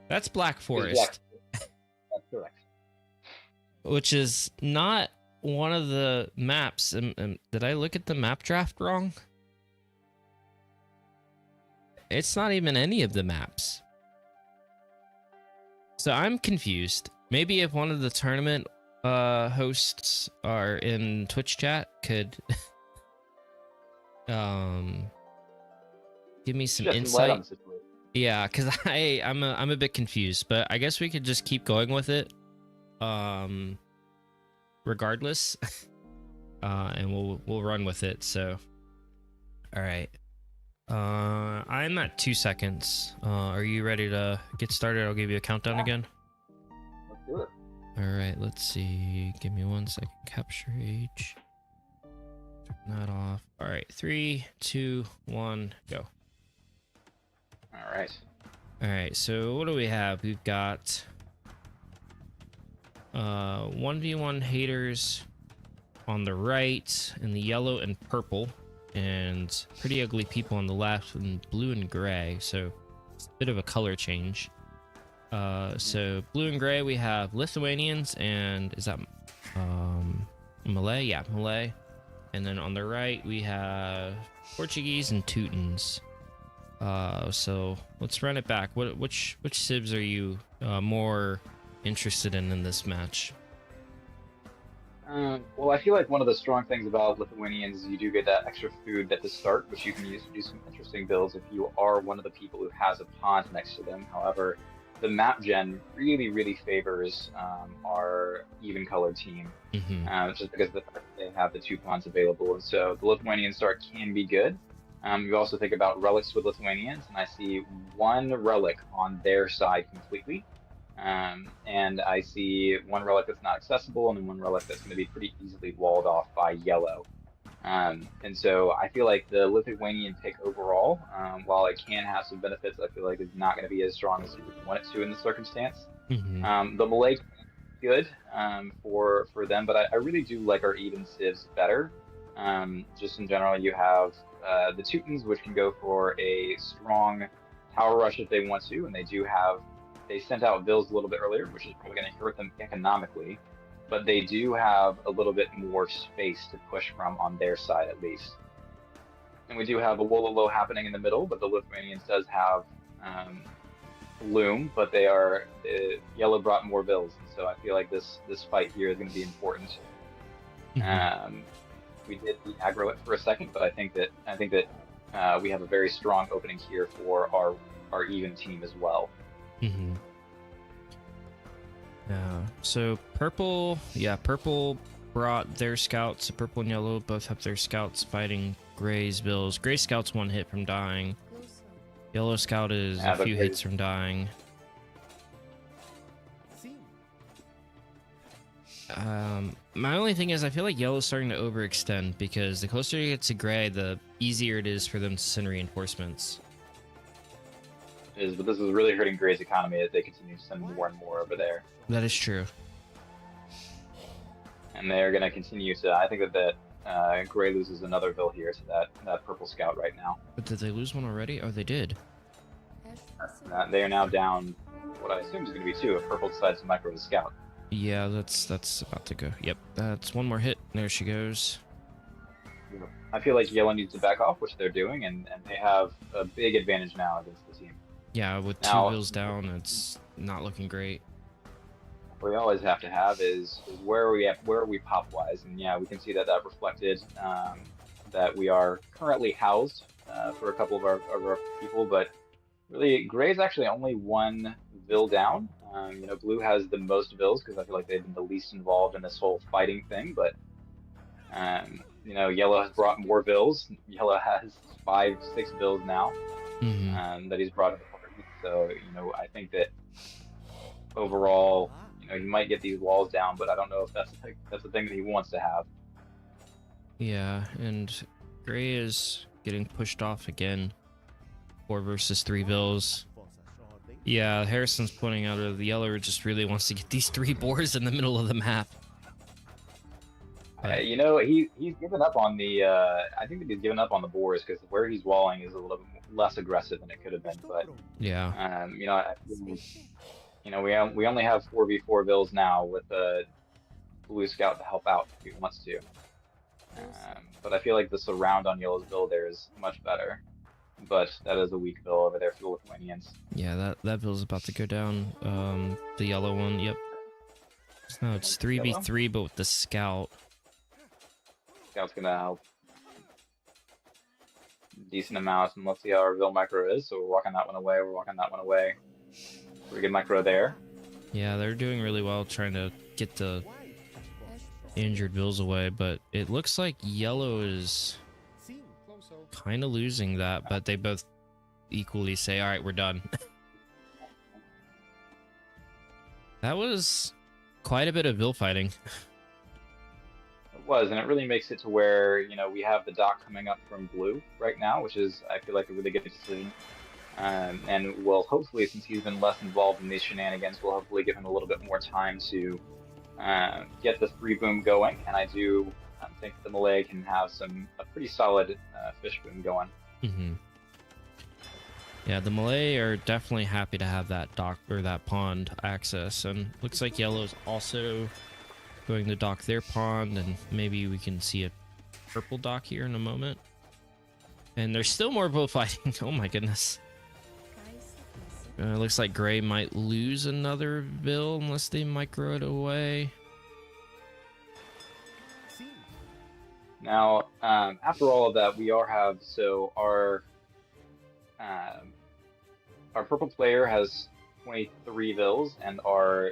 that's Black Forest, That's correct. which is not one of the maps. Did I look at the map draft wrong? It's not even any of the maps. So I'm confused. Maybe if one of the tournament hosts are in Twitch chat could give me some insight. Yeah, because I'm a bit confused, but I guess we could just keep going with it. Regardless. And we'll run with it. So all right. I'm at 2 seconds. Are you ready to get started? I'll give you a countdown again. Let's do it. All right, let's see. Give me 1 second. Capture age. Turn that off. All right, 3, 2, 1, go. All right. All right, so what do we have? We've got 1v1 haters on the right in the yellow and purple, and pretty ugly people on the left in blue and gray, so it's a bit of a color change. So blue and gray, we have Lithuanians and is that Malay? Yeah, Malay. And then on the right we have Portuguese and Teutons. So let's run it back. Which civs are you more interested in this match? Well, I feel like one of the strong things about Lithuanians is you do get that extra food at the start, which you can use to do some interesting builds if you are one of the people who has a pond next to them. However, the map gen really favors our even colored team, just because of the fact that they have the 2 ponds available. And so the Lithuanian start can be good. You also think about relics with Lithuanians, and I see 1 relic on their side completely. And I see 1 relic that's not accessible, and then 1 relic that's going to be pretty easily walled off by yellow. And so I feel like the Lithuanian pick overall, while it can have some benefits, I feel like it's not going to be as strong as you would want it to in this circumstance. The Malay is good for them, but I really do like our even civs better. Just in general, you have the Teutons, which can go for a strong tower rush if they want to, and they sent out Vills a little bit earlier, which is probably going to hurt them economically, but they do have a little bit more space to push from on their side at least. And we do have a Wololo happening in the middle, but the Lithuanians does have Loom, but Yellow brought more Vills, and so I feel like this fight here is going to be important. We did aggro it for a second, but I think that we have a very strong opening here for our even team as well. Yeah, so purple brought their scouts. So purple and yellow both have their scouts fighting gray's bills. Gray scout's 1 hit from dying. Yellow scout is a few hits from dying. My only thing is I feel like yellow's starting to overextend, because the closer you get to gray, the easier it is for them to send reinforcements. But this is really hurting Gray's economy as they continue to send more and more over there. That is true. And they're going to continue to. I think that Gray loses another Vill here to that purple scout right now. But did they lose 1 already? Oh, they did. They are now down what I assume is going to be 2 if purple decides to micro the scout. Yeah, that's about to go. Yep, that's 1 more hit. There she goes. I feel like yellow needs to back off, which they're doing, and they have a big advantage now against the team. Yeah, with 2 Vills down, it's not looking great. What we always have to have is where are we pop wise, and yeah, we can see that reflected that we are currently housed for a couple of our people, but really Gray's actually only 1 Vill down. Blue has the most Vills because I feel like they've been the least involved in this whole fighting thing, but yellow has brought more Vills. Yellow has 5, 6 Vills now that he's brought in. So, I think that overall, he might get these walls down, but I don't know if that's the thing that he wants to have. Yeah, and Gray is getting pushed off again. 4 versus 3 Vills. Yeah, Harrison's pointing out that the yellow just really wants to get these 3 boars in the middle of the map. You know, he's given up on the. I think that he's given up on the boars because where he's walling is a little bit less aggressive than it could have been. But Yeah. you know, you know, we only have 4v4 vills now with a blue scout to help out if he wants to. But I feel like the surround on yellow's bill there is much better. But that is a weak bill over there for the Lithuanians. Yeah, that bill's about to go down. The yellow one, yep. No, it's 3v3, but with the scout. Scout's gonna help decent amount, and let's see how our Vil micro is. So we're walking that one away. We're walking that one away. Pretty good micro there. Yeah, they're doing really well trying to get the injured Bills away, but it looks like yellow is kind of losing that, but they both equally say, all right, we're done. That was quite a bit of Bill fighting. It was, and it really makes it to where, you know, we have the dock coming up from blue right now, which is, I feel like, a really good decision. And will hopefully, since he's been less involved in these shenanigans, will hopefully give him a little bit more time to get this free boom going. And I do think the Malay can have a pretty solid fish boom going. Mm-hmm. Yeah, the Malay are definitely happy to have that dock or that pond access, and looks like yellow's also going to dock their pond, and maybe we can see a purple dock here in a moment. And there's still more bullfighting. Oh my goodness. Looks like gray might lose another bill unless they micro it away. Now, after all of that, we have our purple player has 23 vills, and our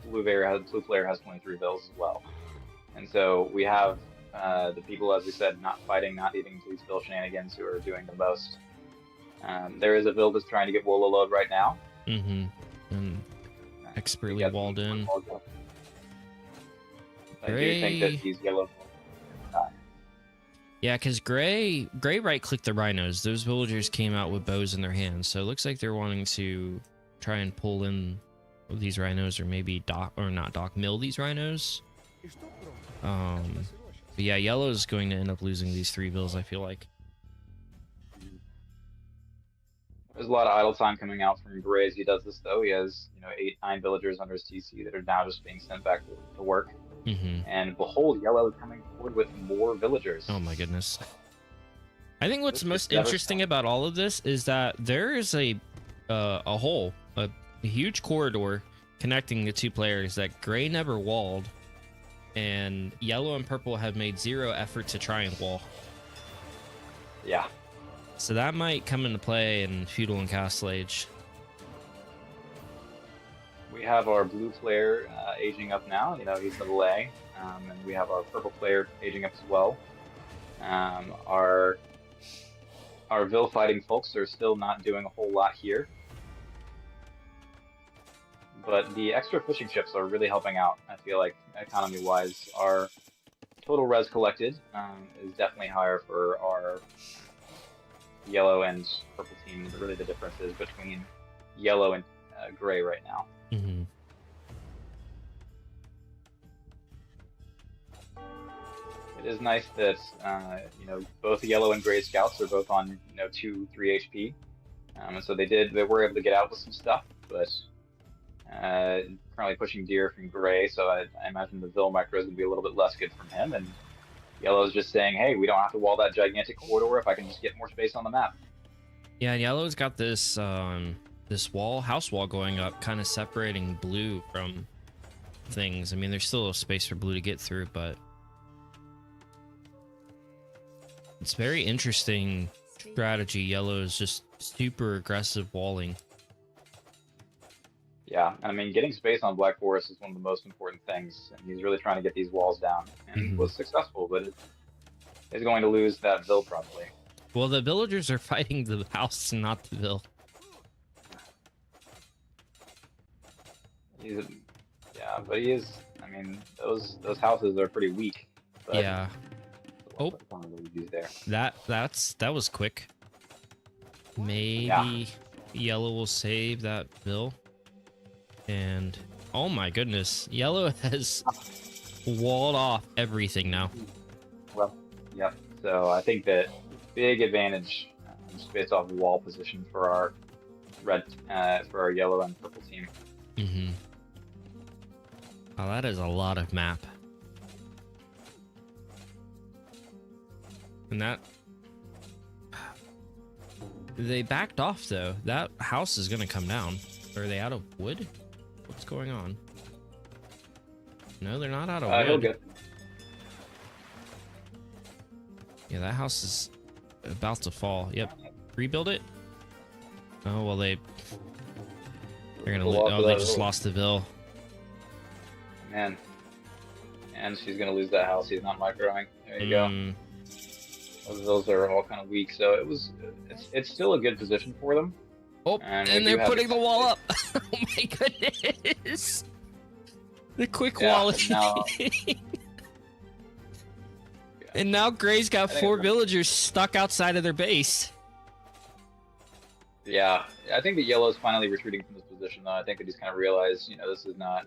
blue player has 23 vills as well. And so we have the people, as we said, not fighting, not needing these vill shenanigans, who are doing the most. There is a vill that's trying to get Wola load right now. Mm-hmm. And expertly walled in. I do think that these yellow. Yeah, because Gray right-clicked the rhinos. Those villagers came out with bows in their hands, so it looks like they're wanting to try and pull in these rhinos, or maybe mill these rhinos. But yeah, yellow is going to end up losing these 3 vills, I feel like. There's a lot of idle time coming out from Gray as he does this, though. He has, you know, 8-9 villagers under his TC that are now just being sent back to work. Mm-hmm. And behold, yellow is coming forward with more villagers. Oh my goodness. I think what's most interesting about all of this is that there is a hole, a huge corridor connecting the 2 players that Gray never walled, and yellow and purple have made 0 effort to try and wall. Yeah. So that might come into play in Feudal and Castle Age. We have our blue player aging up now. You know, he's the Malay. And we have our purple player aging up as well. Our Vil fighting folks are still not doing a whole lot here. But the extra fishing ships are really helping out, I feel like, economy-wise. Our total res collected is definitely higher for our yellow and purple team. Really the difference is between yellow and gray right now. Mm-hmm. It is nice that you know, both the yellow and gray scouts are both on, you know, 2-3 HP, and so they were able to get out with some stuff, but currently pushing deer from gray, so I imagine the Vil micro is going to be a little bit less good from him, and yellow is just saying, hey, we don't have to wall that gigantic corridor if I can just get more space on the map. Yeah, and yellow's got this this house wall going up, kind of separating blue from things. I mean, there's still a space for blue to get through, but it's very interesting strategy. Yellow is just super aggressive walling. Yeah, and I mean, getting space on Black Forest is one of the most important things, and he's really trying to get these walls down, and was successful, but is going to lose that Vil probably. Well, the villagers are fighting the house, not the Vil. Yeah, but he is. I mean, those houses are pretty weak. But yeah. Oh, there. that was quick. Maybe yellow will save that Vil. And oh my goodness, yellow has walled off everything now. Well, yep. So I think that big advantage just based off wall position for our for our yellow and purple team. Mm-hmm. Oh, that is a lot of map. And that... They backed off, though. That house is gonna come down. Are they out of wood? What's going on? No, they're not out of wood. He'll get. Yeah, that house is about to fall. Yep. Rebuild it? Oh, well, they're gonna they just lost the Ville. Man. And she's gonna lose that house. He's not microing. There you go. Those are all kind of weak, so it's still a good position for them. Oh, and they're putting the wall up. Oh my goodness! The quick quality. And now Gray's got 4 villagers stuck outside of their base. Yeah, I think that Yellow's finally retreating from this position, though. I think that he's kind of realized, this is not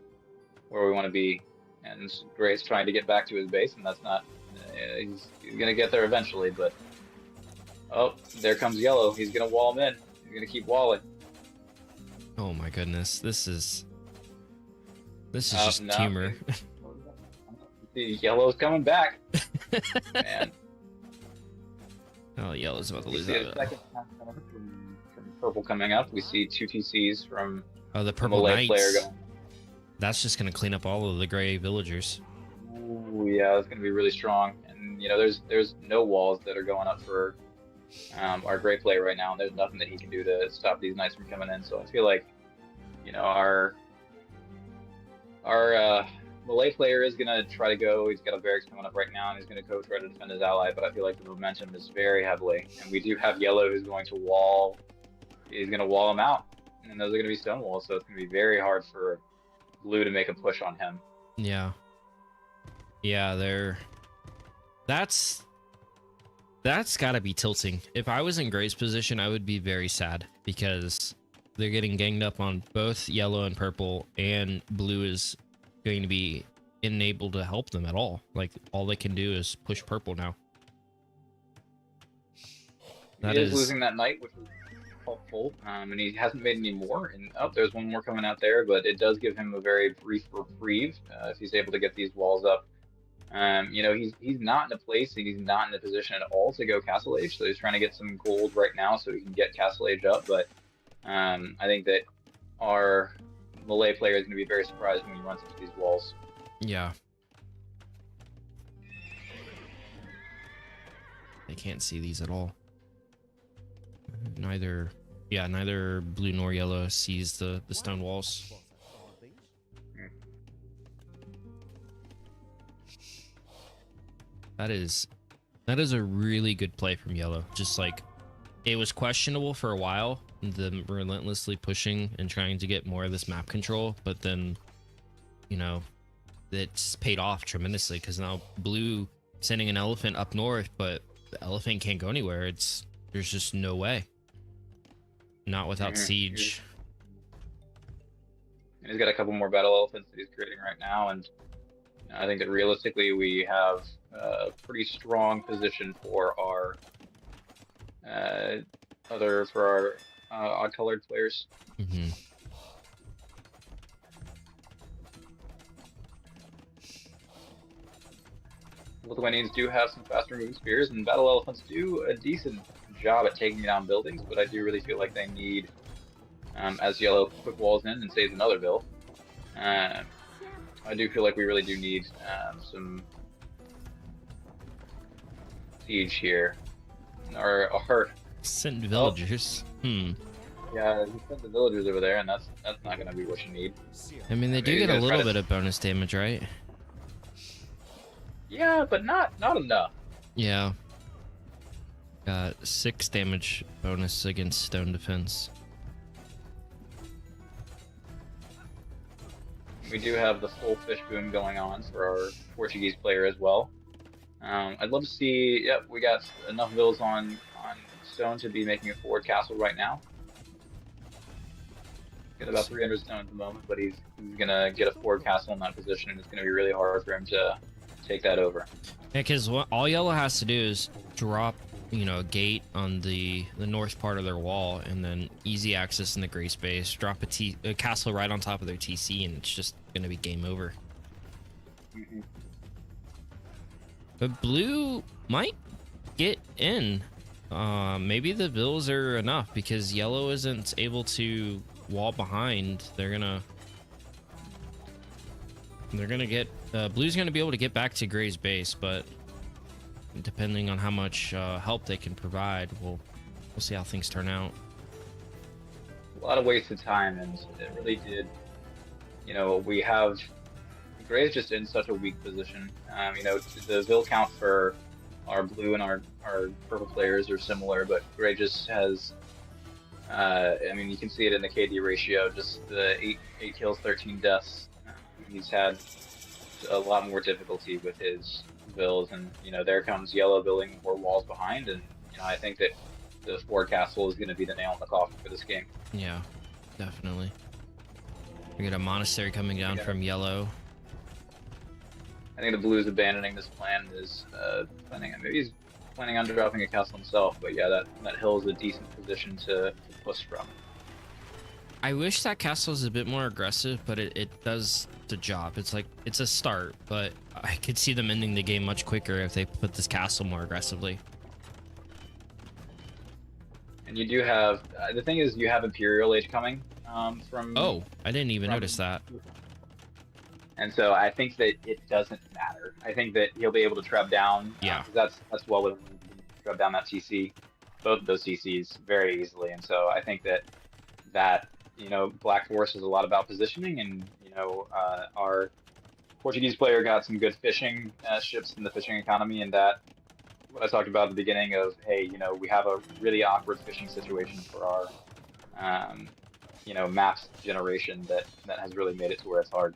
where we want to be, and Gray's trying to get back to his base, and that's not. He's gonna get there eventually, but oh, there comes Yellow. He's gonna wall him in. He's gonna keep walling. Oh my goodness, this is just humor. Yellow's coming back. Man. Oh, Yellow's about to lose that. Second from purple coming up. We see 2 TCs from the purple Malay player going. That's just gonna clean up all of the gray villagers. Ooh, yeah, it's gonna be really strong. And there's no walls that are going up for our gray player right now, and there's nothing that he can do to stop these knights from coming in. So I feel like, our Malay player is gonna try to go. He's got a barracks coming up right now, and he's gonna go try to defend his ally. But I feel like the momentum is very heavily, and we do have Yellow who's going to wall. He's gonna wall him out, and those are gonna be stone walls. So it's gonna be very hard for Blue to make a push on him. Yeah. Yeah, that's gotta be tilting. If I was in Gray's position, I would be very sad because they're getting ganged up on both yellow and purple, and blue is going to be unable to help them at all. Like, all they can do is push purple now. He is losing that knight, which is helpful, and he hasn't made any more. And there's one more coming out there, but it does give him a very brief reprieve if he's able to get these walls up. He's not in a place, he's not in a position at all to go Castle Age, so he's trying to get some gold right now so he can get Castle Age up. But I think that our Malay player is going to be very surprised when he runs into these walls. Yeah. They can't see these at all. Neither blue nor yellow sees the stone walls. That is a really good play from yellow. Just like, it was questionable for a while, them relentlessly pushing and trying to get more of this map control, but then, it's paid off tremendously because now blue sending an elephant up north, but the elephant can't go anywhere. There's just no way. Not without siege. And he's got a couple more battle elephants that he's creating right now, and I think that realistically we have a pretty strong position for our odd-colored players. Mm-hmm. Lithuanians do have some faster moving spears, and battle elephants do a decent job at taking down buildings, but I do really feel like they need, as yellow quick walls in and saves another bill, I do feel like we really do need some siege here. Or send villagers. Yeah, he sent the villagers over there, and that's not going to be what you need. I mean, they do get a little bit of bonus damage, right? Yeah, but not enough. Yeah. Got 6 damage bonus against stone defense. We do have the full fish boom going on for our Portuguese player as well. I'd love to see. Yep, we got enough villas on stone to be making a forward castle right now. got about 300 stone at the moment, but he's gonna get a forward castle in that position, and it's gonna be really hard for him to take that over. Yeah, because all yellow has to do is drop, a gate on the north part of their wall, and then easy access in the gray space. Drop a castle right on top of their TC, and it's just gonna be game over. Mm-hmm. But blue might get in. Maybe the vills are enough because yellow isn't able to wall behind. They're gonna get blue's gonna be able to get back to gray's base, but depending on how much help they can provide, we'll see how things turn out. A lot of wasted time, and it really did. We have Gray's just in such a weak position. The Vill count for our blue and our purple players are similar, but Gray just has. You can see it in the KD ratio. Just the 8 kills, 13 deaths. He's had a lot more difficulty with his Vills, and there comes yellow building more walls behind, and I think that the forward castle is going to be the nail in the coffin for this game. Yeah, definitely. We got a monastery coming down from yellow. I think the blue is abandoning this plan. Maybe he's planning on dropping a castle himself, but yeah, that hill is a decent position to push from. I wish that castle was a bit more aggressive, but it does the job. It's a start, but I could see them ending the game much quicker if they put this castle more aggressively. And you do have the thing is you have Imperial Age coming from. Oh, I didn't even notice that. And so I think that it doesn't matter. I think that he'll be able to trap down. Yeah. That's well within trap down that TC, both of those CCs very easily. And so I think that Black Forest is a lot about positioning, and our Portuguese player got some good fishing ships in the fishing economy, and that what I talked about at the beginning of, hey, we have a really awkward fishing situation for our maps generation that has really made it to where it's hard.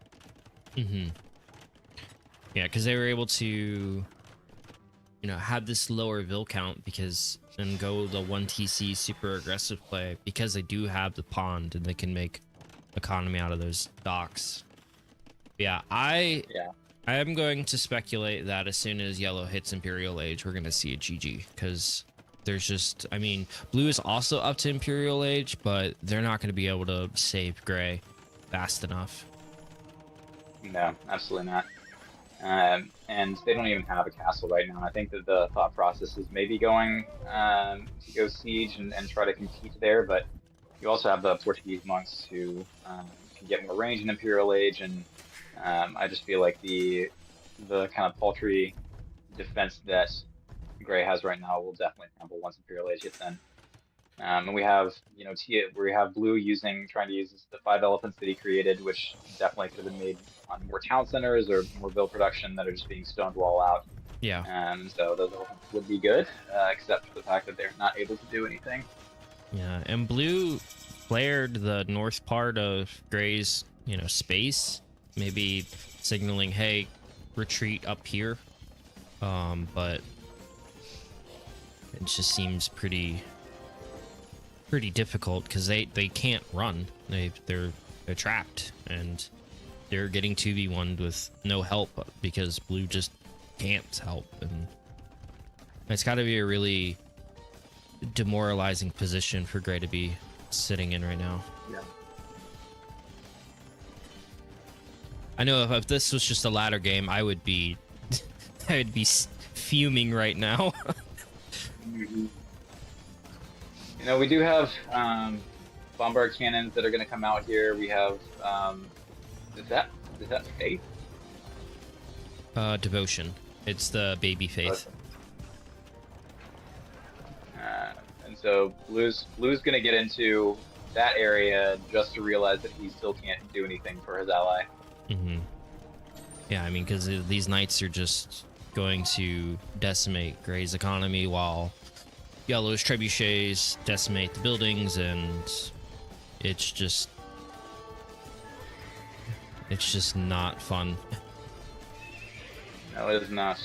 Mm-hmm. Yeah, because they were able to, have this lower Vill count and go the 1 TC super aggressive play because they do have the pond and they can make economy out of those docks. Yeah, I am going to speculate that as soon as yellow hits Imperial Age, we're going to see a GG, because there's just, blue is also up to Imperial Age, but they're not going to be able to save gray fast enough. No, absolutely not. And they don't even have a castle right now. I think that the thought process is maybe going to go siege and try to compete there, but you also have the Portuguese monks who can get more range in Imperial Age, and I just feel like the kind of paltry defense that Gray has right now will definitely crumble once Imperial Age hits in. And we have, we have blue trying to use the 5 elephants that he created, which definitely could have been made on more town centers or more Vill production that are just being stoned wall out. Yeah. So those elephants would be good, except for the fact that they're not able to do anything. Yeah, and blue flared the north part of Gray's, space, maybe signaling, hey, retreat up here. But it just seems pretty difficult because they can't run. They're trapped, and they're getting 2v1'd with no help because blue just can't help, and it's got to be a really demoralizing position for Gray to be sitting in right now. Yeah. I know if this was just a ladder game, I would be fuming right now. Mm-hmm. We do have bombard cannons that are going to come out here. We have is that faith? Devotion. It's the baby faith. And so blue's going to get into that area just to realize that he still can't do anything for his ally. Mm-hmm. Yeah, because these knights are just going to decimate Gray's economy while yellow's trebuchets decimate the buildings, and it's just not fun. No, it is not.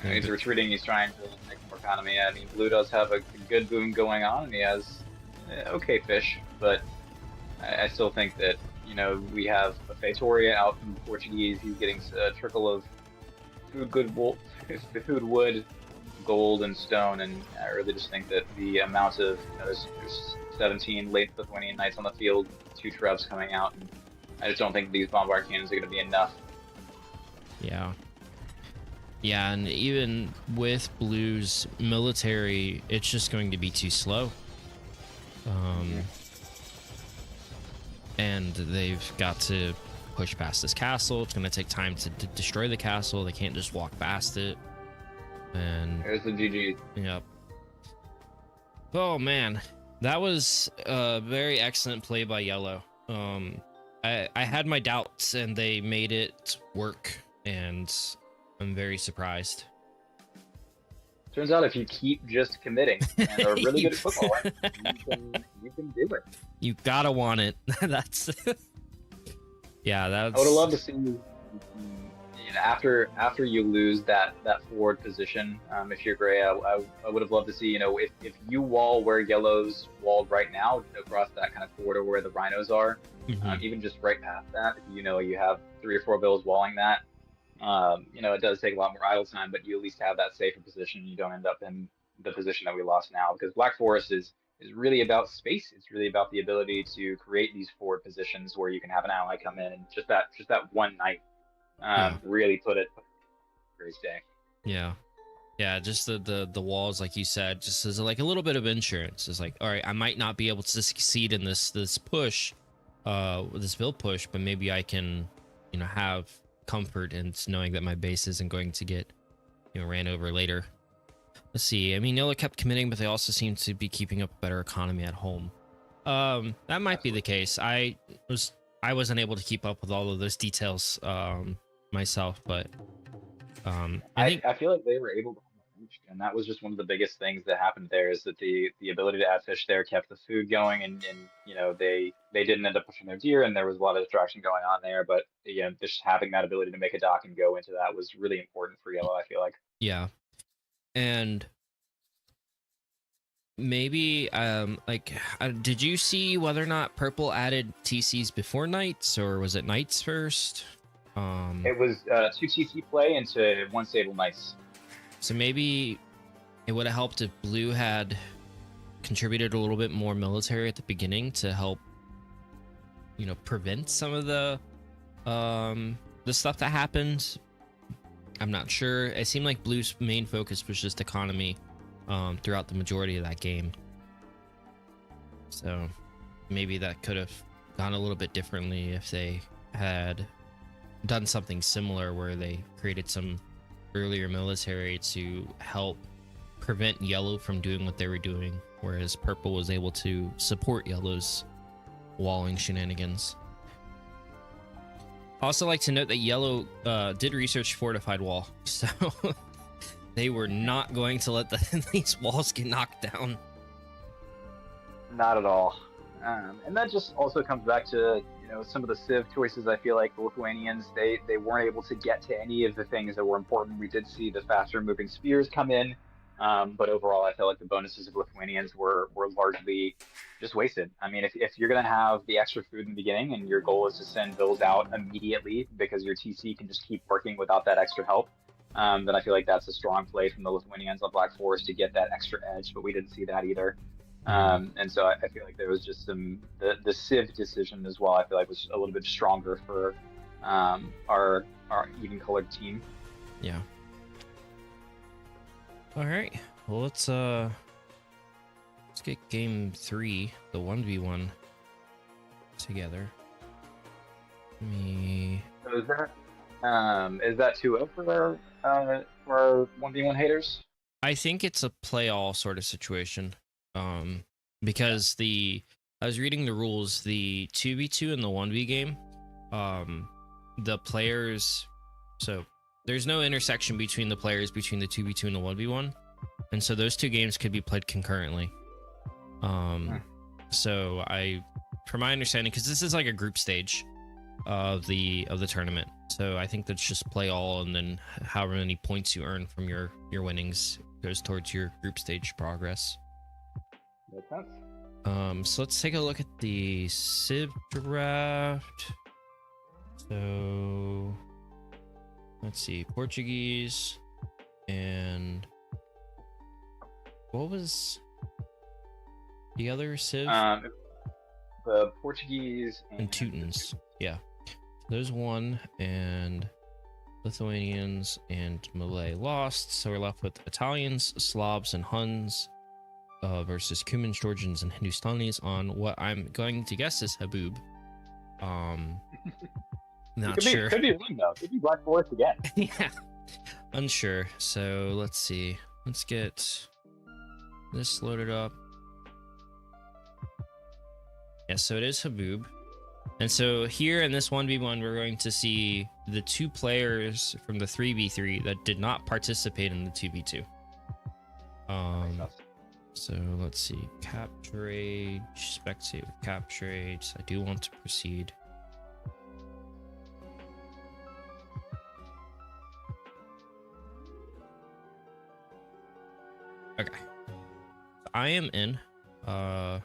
He's retreating. He's trying to make more economy. Blue does have a good boom going on, and he has okay fish, but I still think that, we have a Feitoria out from Portuguese. He's getting a trickle of food good wool, food wood, gold, and stone. And I really just think that the amount of, there's 17 late Lithuanian knights on the field, two Trebs coming out, and I just don't think these bombard cannons are going to be enough. Yeah. Yeah, and even with Blue's military, it's just going to be too slow. And they've got to push past this castle. It's going to take time to destroy the castle. They can't just walk past it. And There's the GG. yep. Oh man, that was a very excellent play by Yellow. I had my doubts, and they made it work, and I'm very surprised. Turns out if you keep just committing and are really good at football, you can do it. You gotta want it. That's yeah. That's. I would have loved to see after you lose that forward position. If you're gray, I would have loved to see, if you wall where Yellow's walled right now across that kind of corridor where the rhinos are, even just right past that. You have 3 or 4 bills walling that. It does take a lot more idle time, but you at least have that safer position. You don't end up in the position that we lost now, because Black Forest is really about space. It's really about the ability to create these forward positions where you can have an ally come in, and just that one night really put it great day. Yeah, just the walls, like you said, just as like a little bit of insurance. It's like, all right, I might not be able to succeed in this push, this build push, but maybe I can, have comfort in knowing that my base isn't going to get, ran over later. Let's see. I mean, Nilla kept committing, but they also seem to be keeping up a better economy at home. That might be the case. I wasn't able to keep up with all of those details myself, but I feel like they were able to, and that was just one of the biggest things that happened there, is that the ability to add fish there kept the food going, and they didn't end up pushing their deer, and there was a lot of distraction going on there, but just having that ability to make a dock and go into that was really important for Yellow, I feel like. Yeah. And maybe did you see whether or not Purple added TCs before Knights, or was it Knights first? It was 2 TC play into 1 Sable Knights. So maybe it would have helped if Blue had contributed a little bit more military at the beginning to help, prevent some of the stuff that happened. I'm not sure. It seemed like Blue's main focus was just economy throughout the majority of that game. So maybe that could have gone a little bit differently if they had done something similar, where they created some earlier military to help prevent Yellow from doing what they were doing, whereas Purple was able to support Yellow's walling shenanigans. Also like to note that Yellow did research fortified wall, so they were not going to let these walls get knocked down. Not at all. And that just also comes back to some of the Civ choices. I feel like the Lithuanians, they weren't able to get to any of the things that were important. We did see the faster moving spears come in, but overall I felt like the bonuses of Lithuanians were largely just wasted. I mean, if you're going to have the extra food in the beginning and your goal is to send bills out immediately because your TC can just keep working without that extra help, then I feel like that's a strong play from the Lithuanians on Black Forest to get that extra edge, but we didn't see that either. And so I feel like there was just the Civ decision as well, I feel like was a little bit stronger for our even colored team. Yeah. All right. Well, let's get game 3, the 1v1 together. So is that 2-0 for our 1v1 haters? I think it's a play all sort of situation. Because I was reading the rules, the 2v2 and the 1v game, the players, so there's no intersection between the players between the 2v2 and the 1v1, and so those 2 games could be played concurrently. So from my understanding, because this is like a group stage of the tournament, so I think that's just play all, and then however many points you earn from your winnings goes towards your group stage progress. Makes sense. So let's take a look at the Civ draft. So let's see, Portuguese and what was the other Civ? The Portuguese and Teutons. Yeah, those won, and Lithuanians and Malay lost. So we're left with Italians, Slavs, and Huns versus Cumans, Georgians, and Hindustanis on what I'm going to guess is Haboob. Not sure. Could be wrong though. Could be Black Forest again. Yeah, unsure. So let's see. Let's get this loaded up. Yeah, so it is Haboob. And so here in this 1v1, we're going to see the 2 players from the 3v3 that did not participate in the 2v2. So let's see. Capture age, spectate with capture age. I do want to proceed. Okay. I am in. I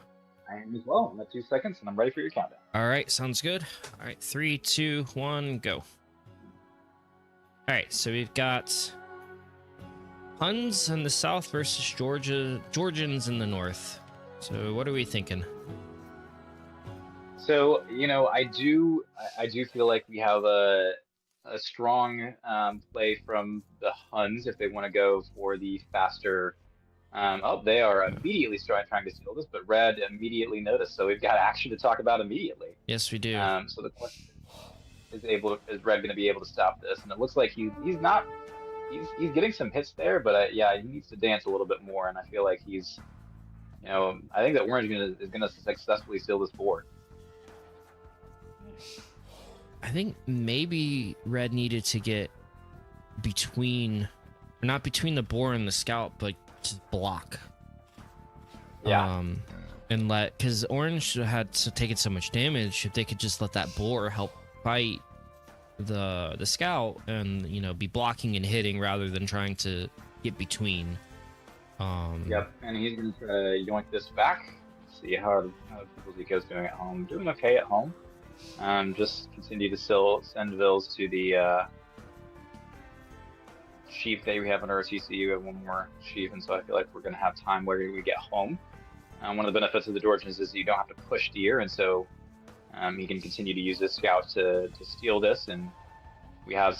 am as well. I'm at 2 seconds and I'm ready for your countdown. All right, sounds good. All right, 3, 2, 1, go. All right, so we've got Huns in the south versus Georgians in the north. So what are we thinking? So, you know, I do feel like we have a strong play from the Huns if they want to go for the faster. Oh, they are immediately trying to steal this, but Red immediately noticed. So we've got action to talk about immediately. Yes, we do. So the question is Red going to be able to stop this? And it looks like he's getting some hits there, but yeah, he needs to dance a little bit more. And I feel like he's, you know, I think that Orange is gonna successfully steal this board. I think maybe Red needed to get not between the boar and the scout, but just block. Yeah. And because Orange had taken so much damage, if they could just let that boar help fight the scout and, you know, be blocking and hitting rather than trying to get between. Yep, and he's going to try to yoink this back. See how Zico's doing at home. Doing okay at home. Just continue to still send vills to the sheep that we have under our CC. We have one more sheep, and so I feel like we're going to have time where we get home. One of the benefits of the Georgians is you don't have to push deer, and so he can continue to use this scout to steal this. And we have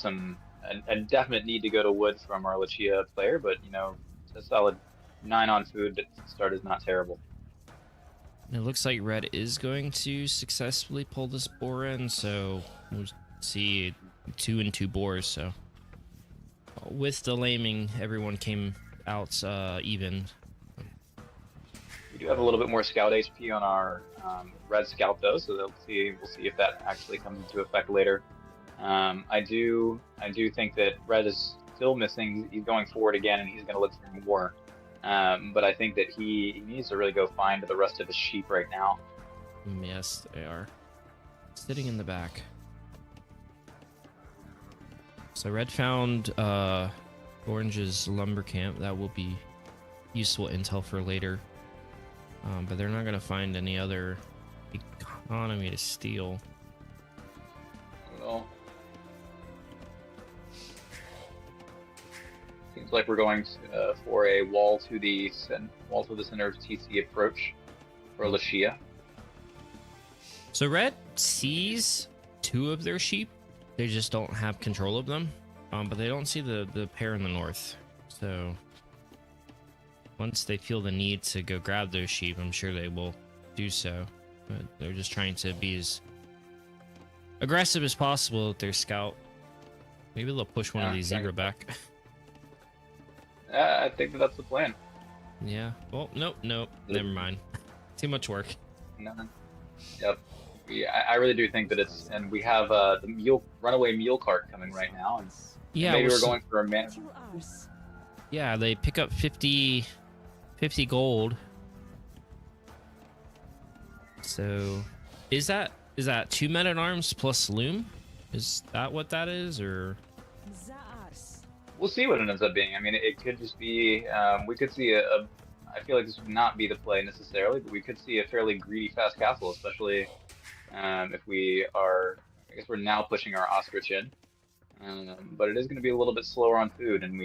a definite need to go to wood from our Lucia player, but you know, a solid 9 on food to start is not terrible. It looks like Red is going to successfully pull this boar in, so we'll see 2 and 2 boars. So with the laming, everyone came out even. We do have a little bit more scout HP on our Red scout though, so we'll see if that actually comes into effect later. I do think that Red is still missing. He's going forward again, and he's going to look for more. But I think that he needs to really go find the rest of the sheep right now. Yes, they are sitting in the back. So Red found Orange's lumber camp. That will be useful intel for later. But they're not going to find any other economy to steal. Well, seems like we're going for a wall to the center of TC approach for Lucia. So Red sees 2 of their sheep. They just don't have control of them. But they don't see the pair in the north. So once they feel the need to go grab those sheep, I'm sure they will do so. But they're just trying to be as aggressive as possible with their scout. Maybe they'll push one of these zebra back. I think that's the plan. Yeah. Well, nope. Never mind. Too much work. No. Yep. I really do think that it's, and we have the runaway mule cart coming right now, and yeah, maybe we're going for a man. Yeah, they pick up 50 gold. So, is that 2 men at arms plus loom? Is that what that is, or? We'll see what it ends up being. I mean, it could just be we could see I feel like this would not be the play necessarily, but we could see a fairly greedy fast castle, especially if we are. I guess we're now pushing our ostrich in, but it is going to be a little bit slower on food, and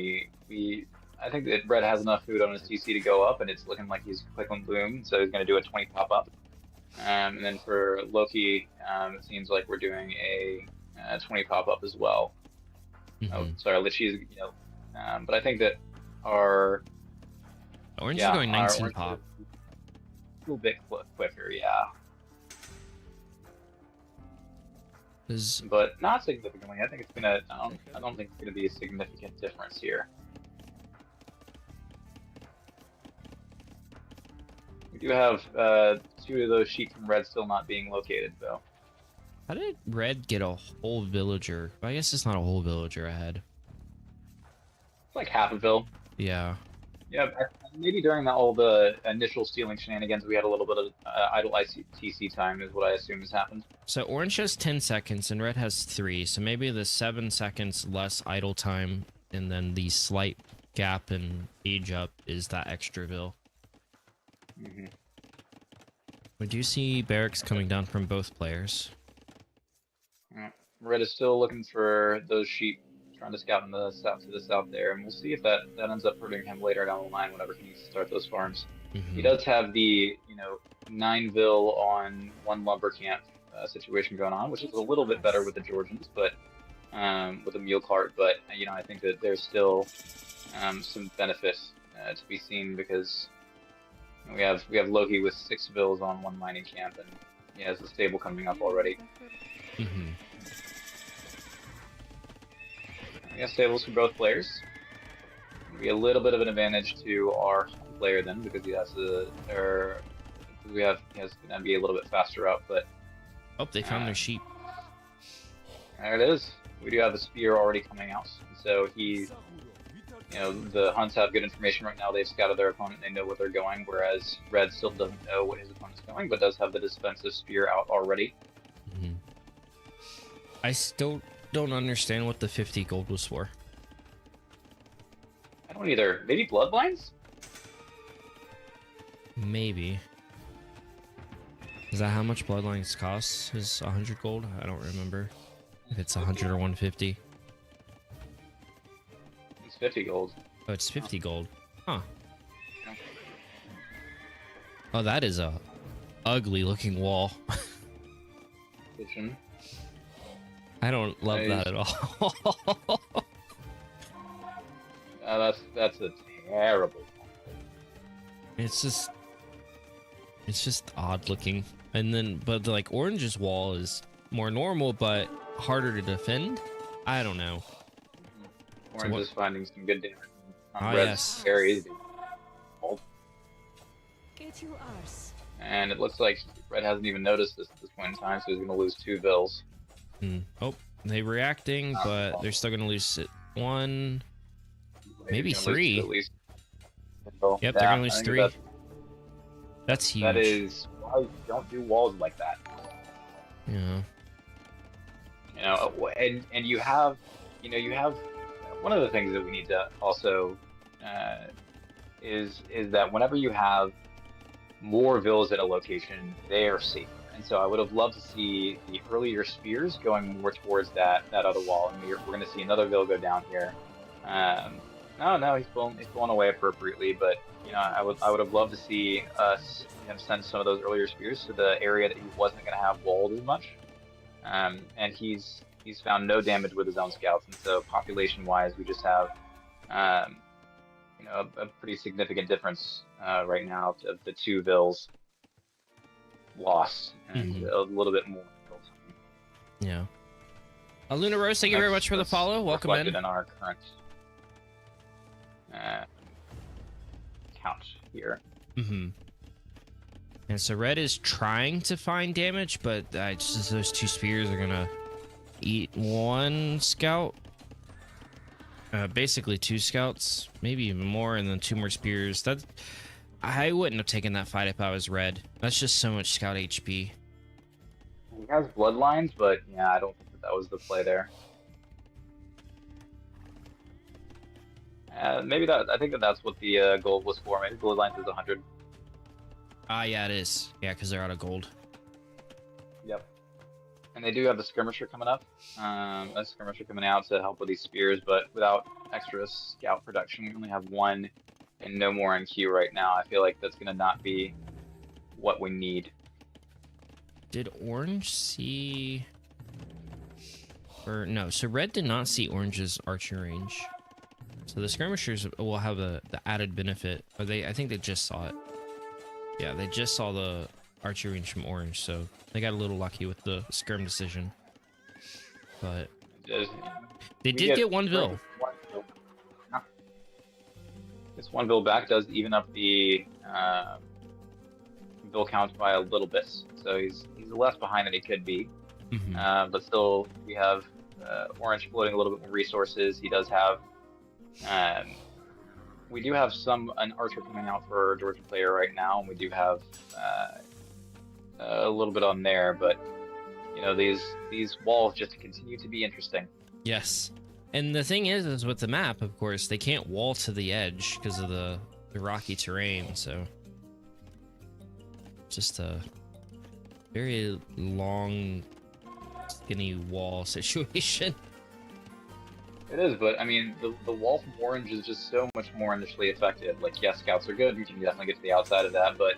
I think that Red has enough food on his TC to go up, and it's looking like he's quick on bloom, so he's going to do a 20 pop up. And then for Loki, it seems like we're doing a 20 pop up as well. Oh, sorry, Lichie's, but I think that our orange is going 19 orange pop. is a little bit quicker, yeah. But not significantly. I think it's gonna. I don't think it's gonna be a significant difference here. We do have 2 of those sheep from Red still not being located, though. How did Red get a whole villager? I guess it's not a whole villager ahead. It's like half a vill. Yeah. Yeah, maybe during all the initial stealing shenanigans, we had a little bit of idle ICTC time, is what I assume has happened. So orange has 10 seconds and red has 3, so maybe the 7 seconds less idle time and then the slight gap in age up is that extra vill. We do see barracks coming down from both players. Red is still looking for those sheep, trying to scout in the south to the south there, and we'll see if that ends up hurting him later down the line whenever he needs to start those farms. He does have the 9 vill on 1 lumber camp situation going on, which is a little bit better with the Georgians, but with a mule cart. But I think that there's still some benefit to be seen because we have Loki with 6 vills on 1 mining camp, and he has the stable coming up already. We have stables for both players. It'll be a little bit of an advantage to our player then because he has he has to be a little bit faster up. But oh, they found their sheep. There it is. We do have a spear already coming out, so the Hunts have good information right now. They've scouted their opponent; they know where they're going. Whereas Red still doesn't know what his opponent's going, but does have the defensive spear out already. I still don't understand what the 50 gold was for. I don't either. Maybe bloodlines? Maybe. Is that how much bloodlines costs? Is 100 gold? I don't remember if it's 100 or 150. It's 50 gold. Oh, it's 50 gold. Huh. Oh, that is a ugly looking wall. Kitchen. I don't love that at all. That's a terrible one. It's just odd looking. And then, but like Orange's wall is more normal, but harder to defend. I don't know. Orange is finding some good damage on Oh, Red's yes. very easy. And it looks like Red hasn't even noticed this at this point in time, so he's going to lose 2 vills. Oh, they're reacting, but they're still going to lose it 1, maybe 3. At least. Yep, they're going to lose 3. That's huge. That is why you don't do walls like that. Yeah. And you have one of the things that we need to also is that whenever you have more villas at a location, they are safer. And so I would have loved to see the earlier spears going more towards that other wall, and we're going to see another vill go down here. No, he's blown away appropriately, but I would have loved to see us send some of those earlier spears to the area that he wasn't going to have walled as much. And he's found no damage with his own scouts, and so population-wise, we just have a pretty significant difference right now of the 2 vills lost and a little bit more. Yeah. Luna Rose, thank you very much for the follow. Welcome in. In our current count here. And so Red is trying to find damage, but just those 2 spears are gonna eat 1 scout. Basically 2 scouts, maybe even more, and then 2 more spears. I wouldn't have taken that fight if I was Red. That's just so much scout HP. He has bloodlines, but yeah, I don't think that was the play there. Maybe that. I think that that's what the gold was for. Maybe gold lines is 100. Ah, yeah, it is. Yeah, because they're out of gold. Yep. And they do have the skirmisher coming up. A skirmisher coming out to help with these spears, but without extra scout production, we only have one and no more in queue right now. I feel like that's gonna not be what we need. Did orange see... Or no, so red did not see orange's archer range. So the skirmishers will have the added benefit. Or they, I think they just saw it. Yeah, they just saw the archer range from orange, so they got a little lucky with the skirm decision. But they did get one bill. This one bill back does even up the bill count by a little bit, so he's less behind than he could be. But still, we have orange floating a little bit more resources. He does have, we do have an archer coming out for Georgia player right now, and we do have a little bit on there. But you know, these walls just continue to be interesting. Yes, and the thing is with the map, of course, they can't wall to the edge because of the rocky terrain. So just a very long, skinny wall situation. It is, but I mean, the wall from orange is just so much more initially effective. Like, yes, scouts are good. You can definitely get to the outside of that, but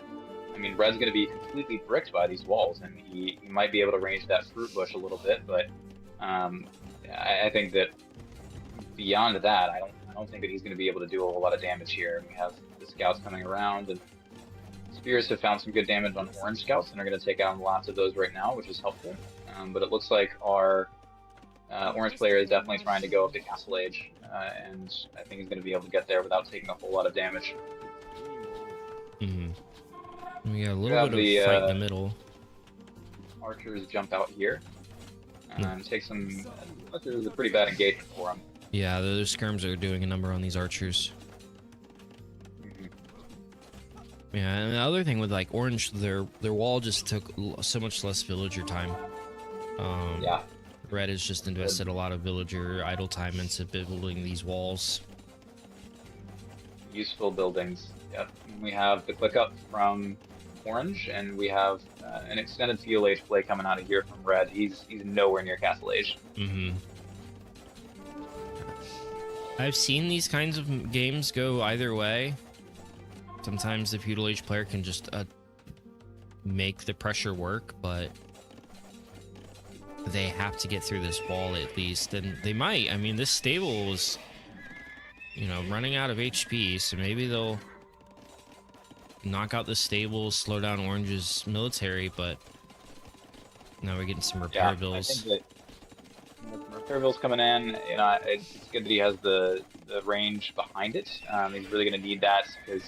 I mean, red's going to be completely bricked by these walls, and he might be able to range that fruit bush a little bit, but I think that beyond that, I don't think that he's going to be able to do a whole lot of damage here. We have the scouts coming around, and spears have found some good damage on orange scouts, and are going to take out lots of those right now, which is helpful. But it looks like our orange player is definitely trying to go up to Castle Age, and I think he's going to be able to get there without taking a whole lot of damage. We got a little bit of fight in the middle. Archers jump out here. Take some. This is a pretty bad engagement for him. Yeah, the skirms are doing a number on these archers. Yeah, and the other thing with like orange, their wall just took so much less villager time. Yeah. Red has just invested a lot of villager idle time into building these walls. Useful buildings. Yep. We have the click up from orange, and we have an extended field age play coming out of here from red. He's nowhere near Castle Age. I've seen these kinds of games go either way. Sometimes the feudal age player can just make the pressure work, but they have to get through this wall at least, and they might. I mean, this stable is, you know, running out of HP, so maybe they'll knock out the stable, slow down orange's military, but now we're getting some repair bills. I think that repair bills coming in, you know, it's good that he has the range behind it. He's really going to need that, because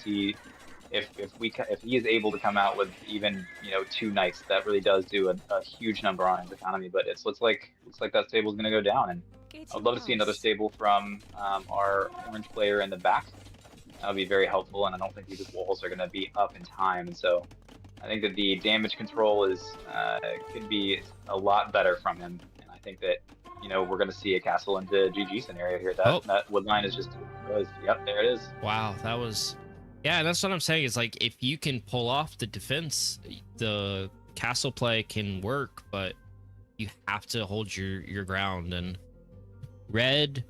if he is able to come out with even, you know, 2 knights, that really does do a huge number on his economy. But it looks like that stable is going to go down, and I'd love to see another stable from our orange player in the back. That would be very helpful, and I don't think these walls are going to be up in time. And so I think that the damage control could be a lot better from him, and I think that, you know, we're going to see a castle into GG scenario here. That wood line is just, yep, there it is. Wow, that was, yeah, that's what I'm saying. Is like, if you can pull off the defense, the castle play can work, but you have to hold your ground. And red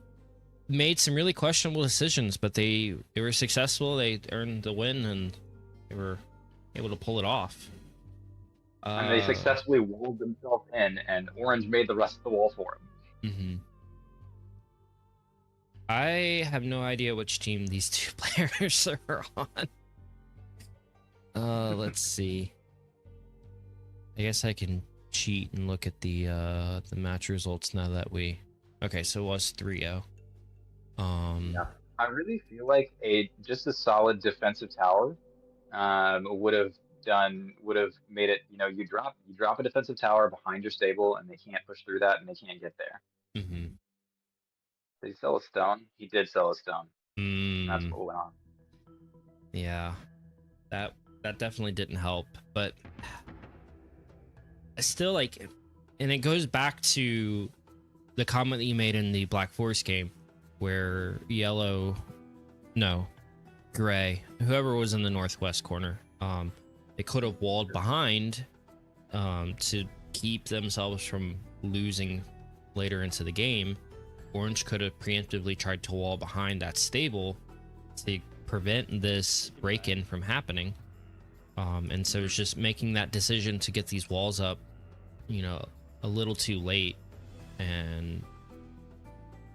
made some really questionable decisions, but they were successful. They earned the win, and they were able to pull it off. And they successfully walled themselves in, and orange made the rest of the wall for him. I have no idea which team these 2 players are on. Let's see. I guess I can cheat and look at the match results now that we. Okay, so it was 3-0. Yeah, I really feel like just a solid defensive tower would have made it. You know, you drop a defensive tower behind your stable, and they can't push through that, and they can't get there. Did he sell a stone? He did sell a stone. That's what went on. Yeah, that definitely didn't help, but I still like, and it goes back to the comment that you made in the Black Forest game, where yellow No, gray. Whoever was in the northwest corner. They could have walled behind to keep themselves from losing later into the game. Orange could have preemptively tried to wall behind that stable to prevent this break-in from happening. And so it's just making that decision to get these walls up, you know, a little too late. And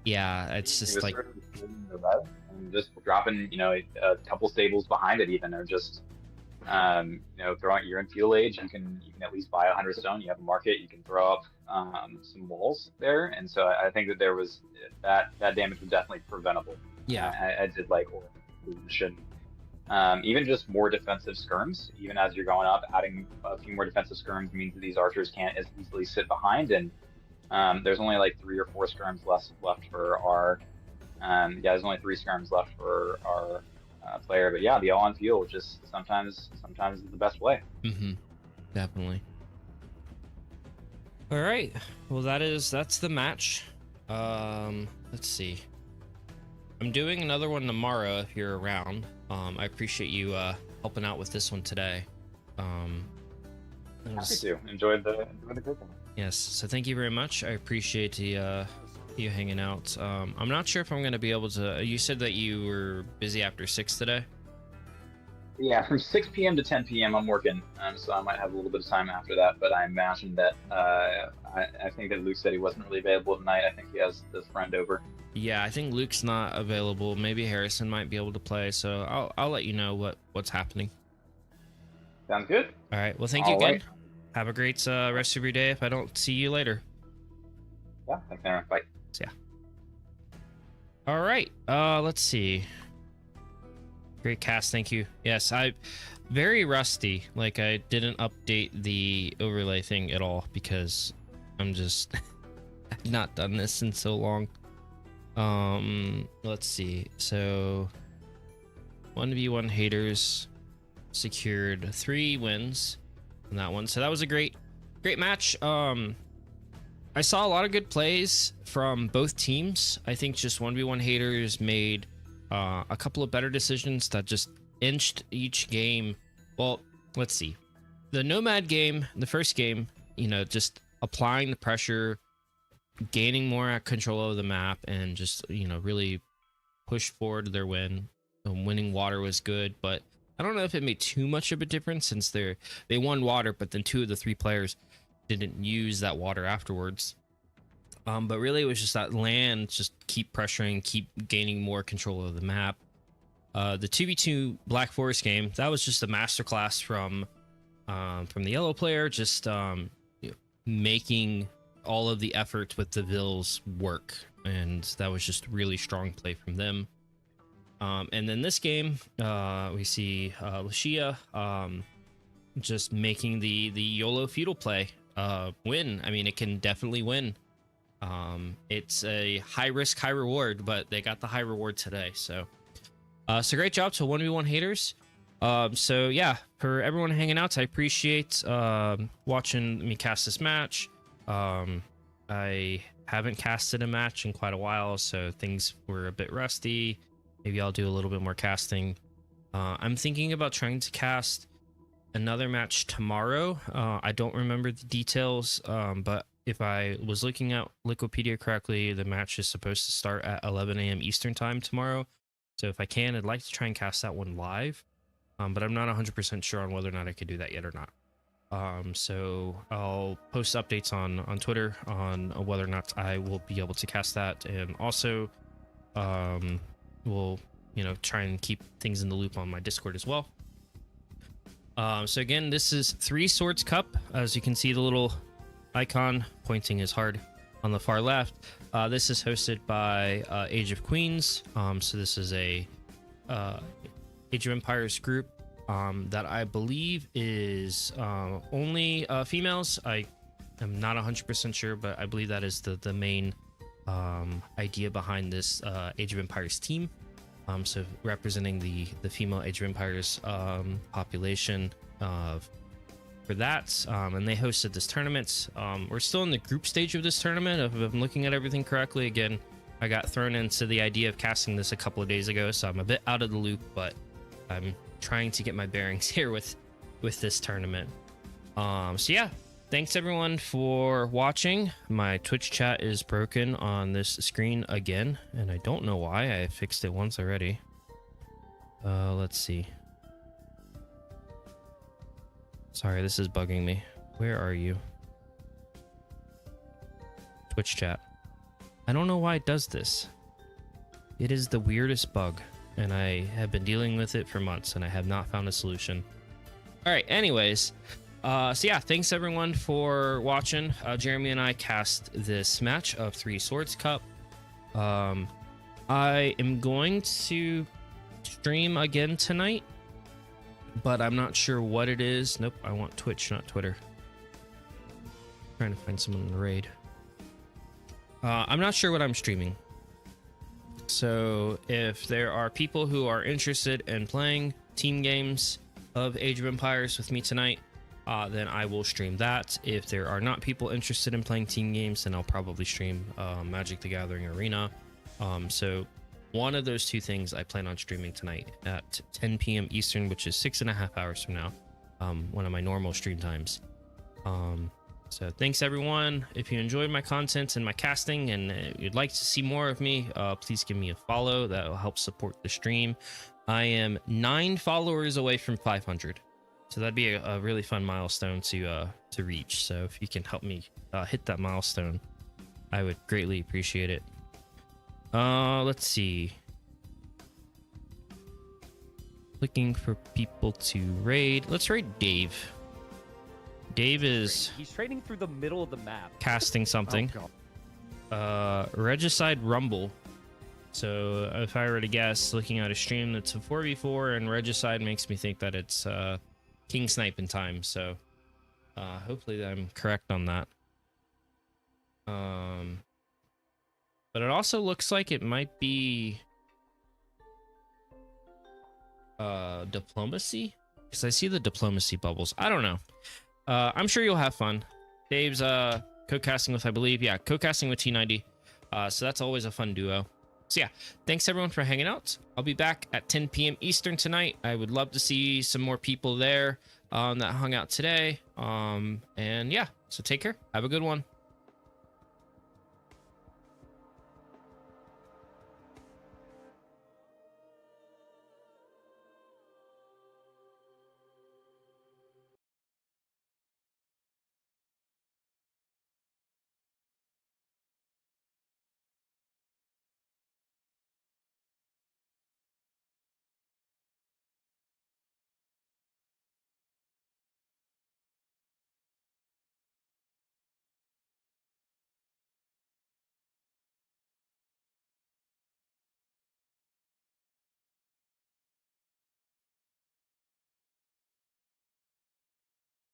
yeah, it's just like and just dropping, you know, a couple stables behind it even, or just you know, throwing, you're in feudal age, you can at least buy 100 stone, you have a market, you can throw up some walls there. And so I think that there was that damage was definitely preventable. yeah. I did like position. Even just more defensive skirms, even as you're going up, adding a few more defensive skirms means that these archers can't as easily sit behind. And there's only like 3 or 4 skirms left for our yeah, there's only 3 skirms left for our player. But yeah, the all-on field just sometimes is the best way. Definitely. All right, well, that's the match. Let's see, I'm doing another one tomorrow if you're around. I appreciate you helping out with this one today. Happy to enjoy the group one. Yes, so thank you very much. I appreciate the you hanging out. I'm not sure if I'm going to be able to. You said that you were busy after 6 today. Yeah, from 6 p.m. to 10 p.m. I'm working, so I might have a little bit of time after that. But I imagine that I think that Luke said he wasn't really available tonight. I think he has this friend over. Yeah, I think Luke's not available. Maybe Harrison might be able to play. So I'll let you know what's happening. Sounds good. All right. Well, thank you again. Right. Have a great rest of your day. If I don't see you later. Yeah. Thanks, Aaron. Bye. So, yeah. All right. Let's see. Great cast, thank you. Yes, I very rusty. Like, I didn't update the overlay thing at all because I'm just I've not done this in so long. Let's see. So 1v1 haters secured 3 wins in that one. So that was a great match. I saw a lot of good plays from both teams. I think just 1v1 haters made a couple of better decisions that just inched each game. Well, let's see. The Nomad game, the first game, you know, just applying the pressure, gaining more control of the map, and just, you know, really pushed forward their win. Winning water was good, but I don't know if it made too much of a difference since they won water, but then 2 of the 3 players didn't use that water afterwards. But really, it was just that land, just keep pressuring, keep gaining more control of the map. The 2v2 Black Forest game, that was just a masterclass from the yellow player, just you know, making all of the effort with the Vills work, and that was just really strong play from them. And then this game, we see Lucia just making the YOLO feudal play win. I mean, it can definitely win. It's a high risk, high reward, but they got the high reward today. So great job to 1v1 haters. So yeah, for everyone hanging out, I appreciate watching me cast this match. I haven't casted a match in quite a while, so things were a bit rusty. Maybe I'll do a little bit more casting. I'm thinking about trying to cast another match tomorrow. I don't remember the details, but if I was looking at Wikipedia correctly, the match is supposed to start at 11 a.m. Eastern time tomorrow. So if I can, I'd like to try and cast that one live. But I'm not 100% sure on whether or not I could do that yet or not. So I'll post updates on Twitter on whether or not I will be able to cast that. And also, we'll, you know, try and keep things in the loop on my Discord as well. So again, this is 3 Swords Cup. As you can see, the little icon pointing is hard on the far left. This is hosted by Age of Queens. So this is a Age of Empires group that I believe is only females. I am not 100% sure, but I believe that is the main idea behind this Age of Empires team. So representing the female Age of Empires population for that, and they hosted this tournament. We're still in the group stage of this tournament, if I'm looking at everything correctly. Again, I got thrown into the idea of casting this a couple of days ago, so I'm a bit out of the loop, but I'm trying to get my bearings here with this tournament. So yeah, thanks everyone for watching. My Twitch chat is broken on this screen again, and I don't know why. I fixed it once already. Let's see. Sorry, this is bugging me. Where are you? Twitch chat. I don't know why it does this. It is the weirdest bug, and I have been dealing with it for months, and I have not found a solution. All right, anyways, so yeah, thanks everyone for watching. Jeremy and I cast this match of 3 Swords Cup. I am going to stream again tonight, but I'm not sure what it is. Nope, I want Twitch, not Twitter. Trying to find someone in the raid. I'm not sure what I'm streaming. So if there are people who are interested in playing team games of Age of Empires with me tonight, then I will stream that. If there are not people interested in playing team games, then I'll probably stream Magic the Gathering Arena. So one of those 2 things I plan on streaming tonight at 10 p.m. Eastern, which is 6.5 hours from now, one of my normal stream times. So thanks everyone. If you enjoyed my content and my casting and you'd like to see more of me, please give me a follow. That will help support the stream. I am 9 followers away from 500. So that'd be a really fun milestone to reach. So if you can help me hit that milestone, I would greatly appreciate it. Let's see. Looking for people to raid. Let's raid Dave. Dave is... He's trading through the middle of the map. Casting something. Regicide Rumble. So if I were to guess, looking at a stream that's a 4v4, and Regicide makes me think that it's King Snipe in time. So hopefully I'm correct on that. But it also looks like it might be Diplomacy, because I see the Diplomacy bubbles. I don't know. I'm sure you'll have fun. Dave's co-casting with, I believe, yeah, co-casting with T90. So that's always a fun duo. So yeah, thanks everyone for hanging out. I'll be back at 10 p.m. Eastern tonight. I would love to see some more people there that hung out today. And yeah, so take care. Have a good one.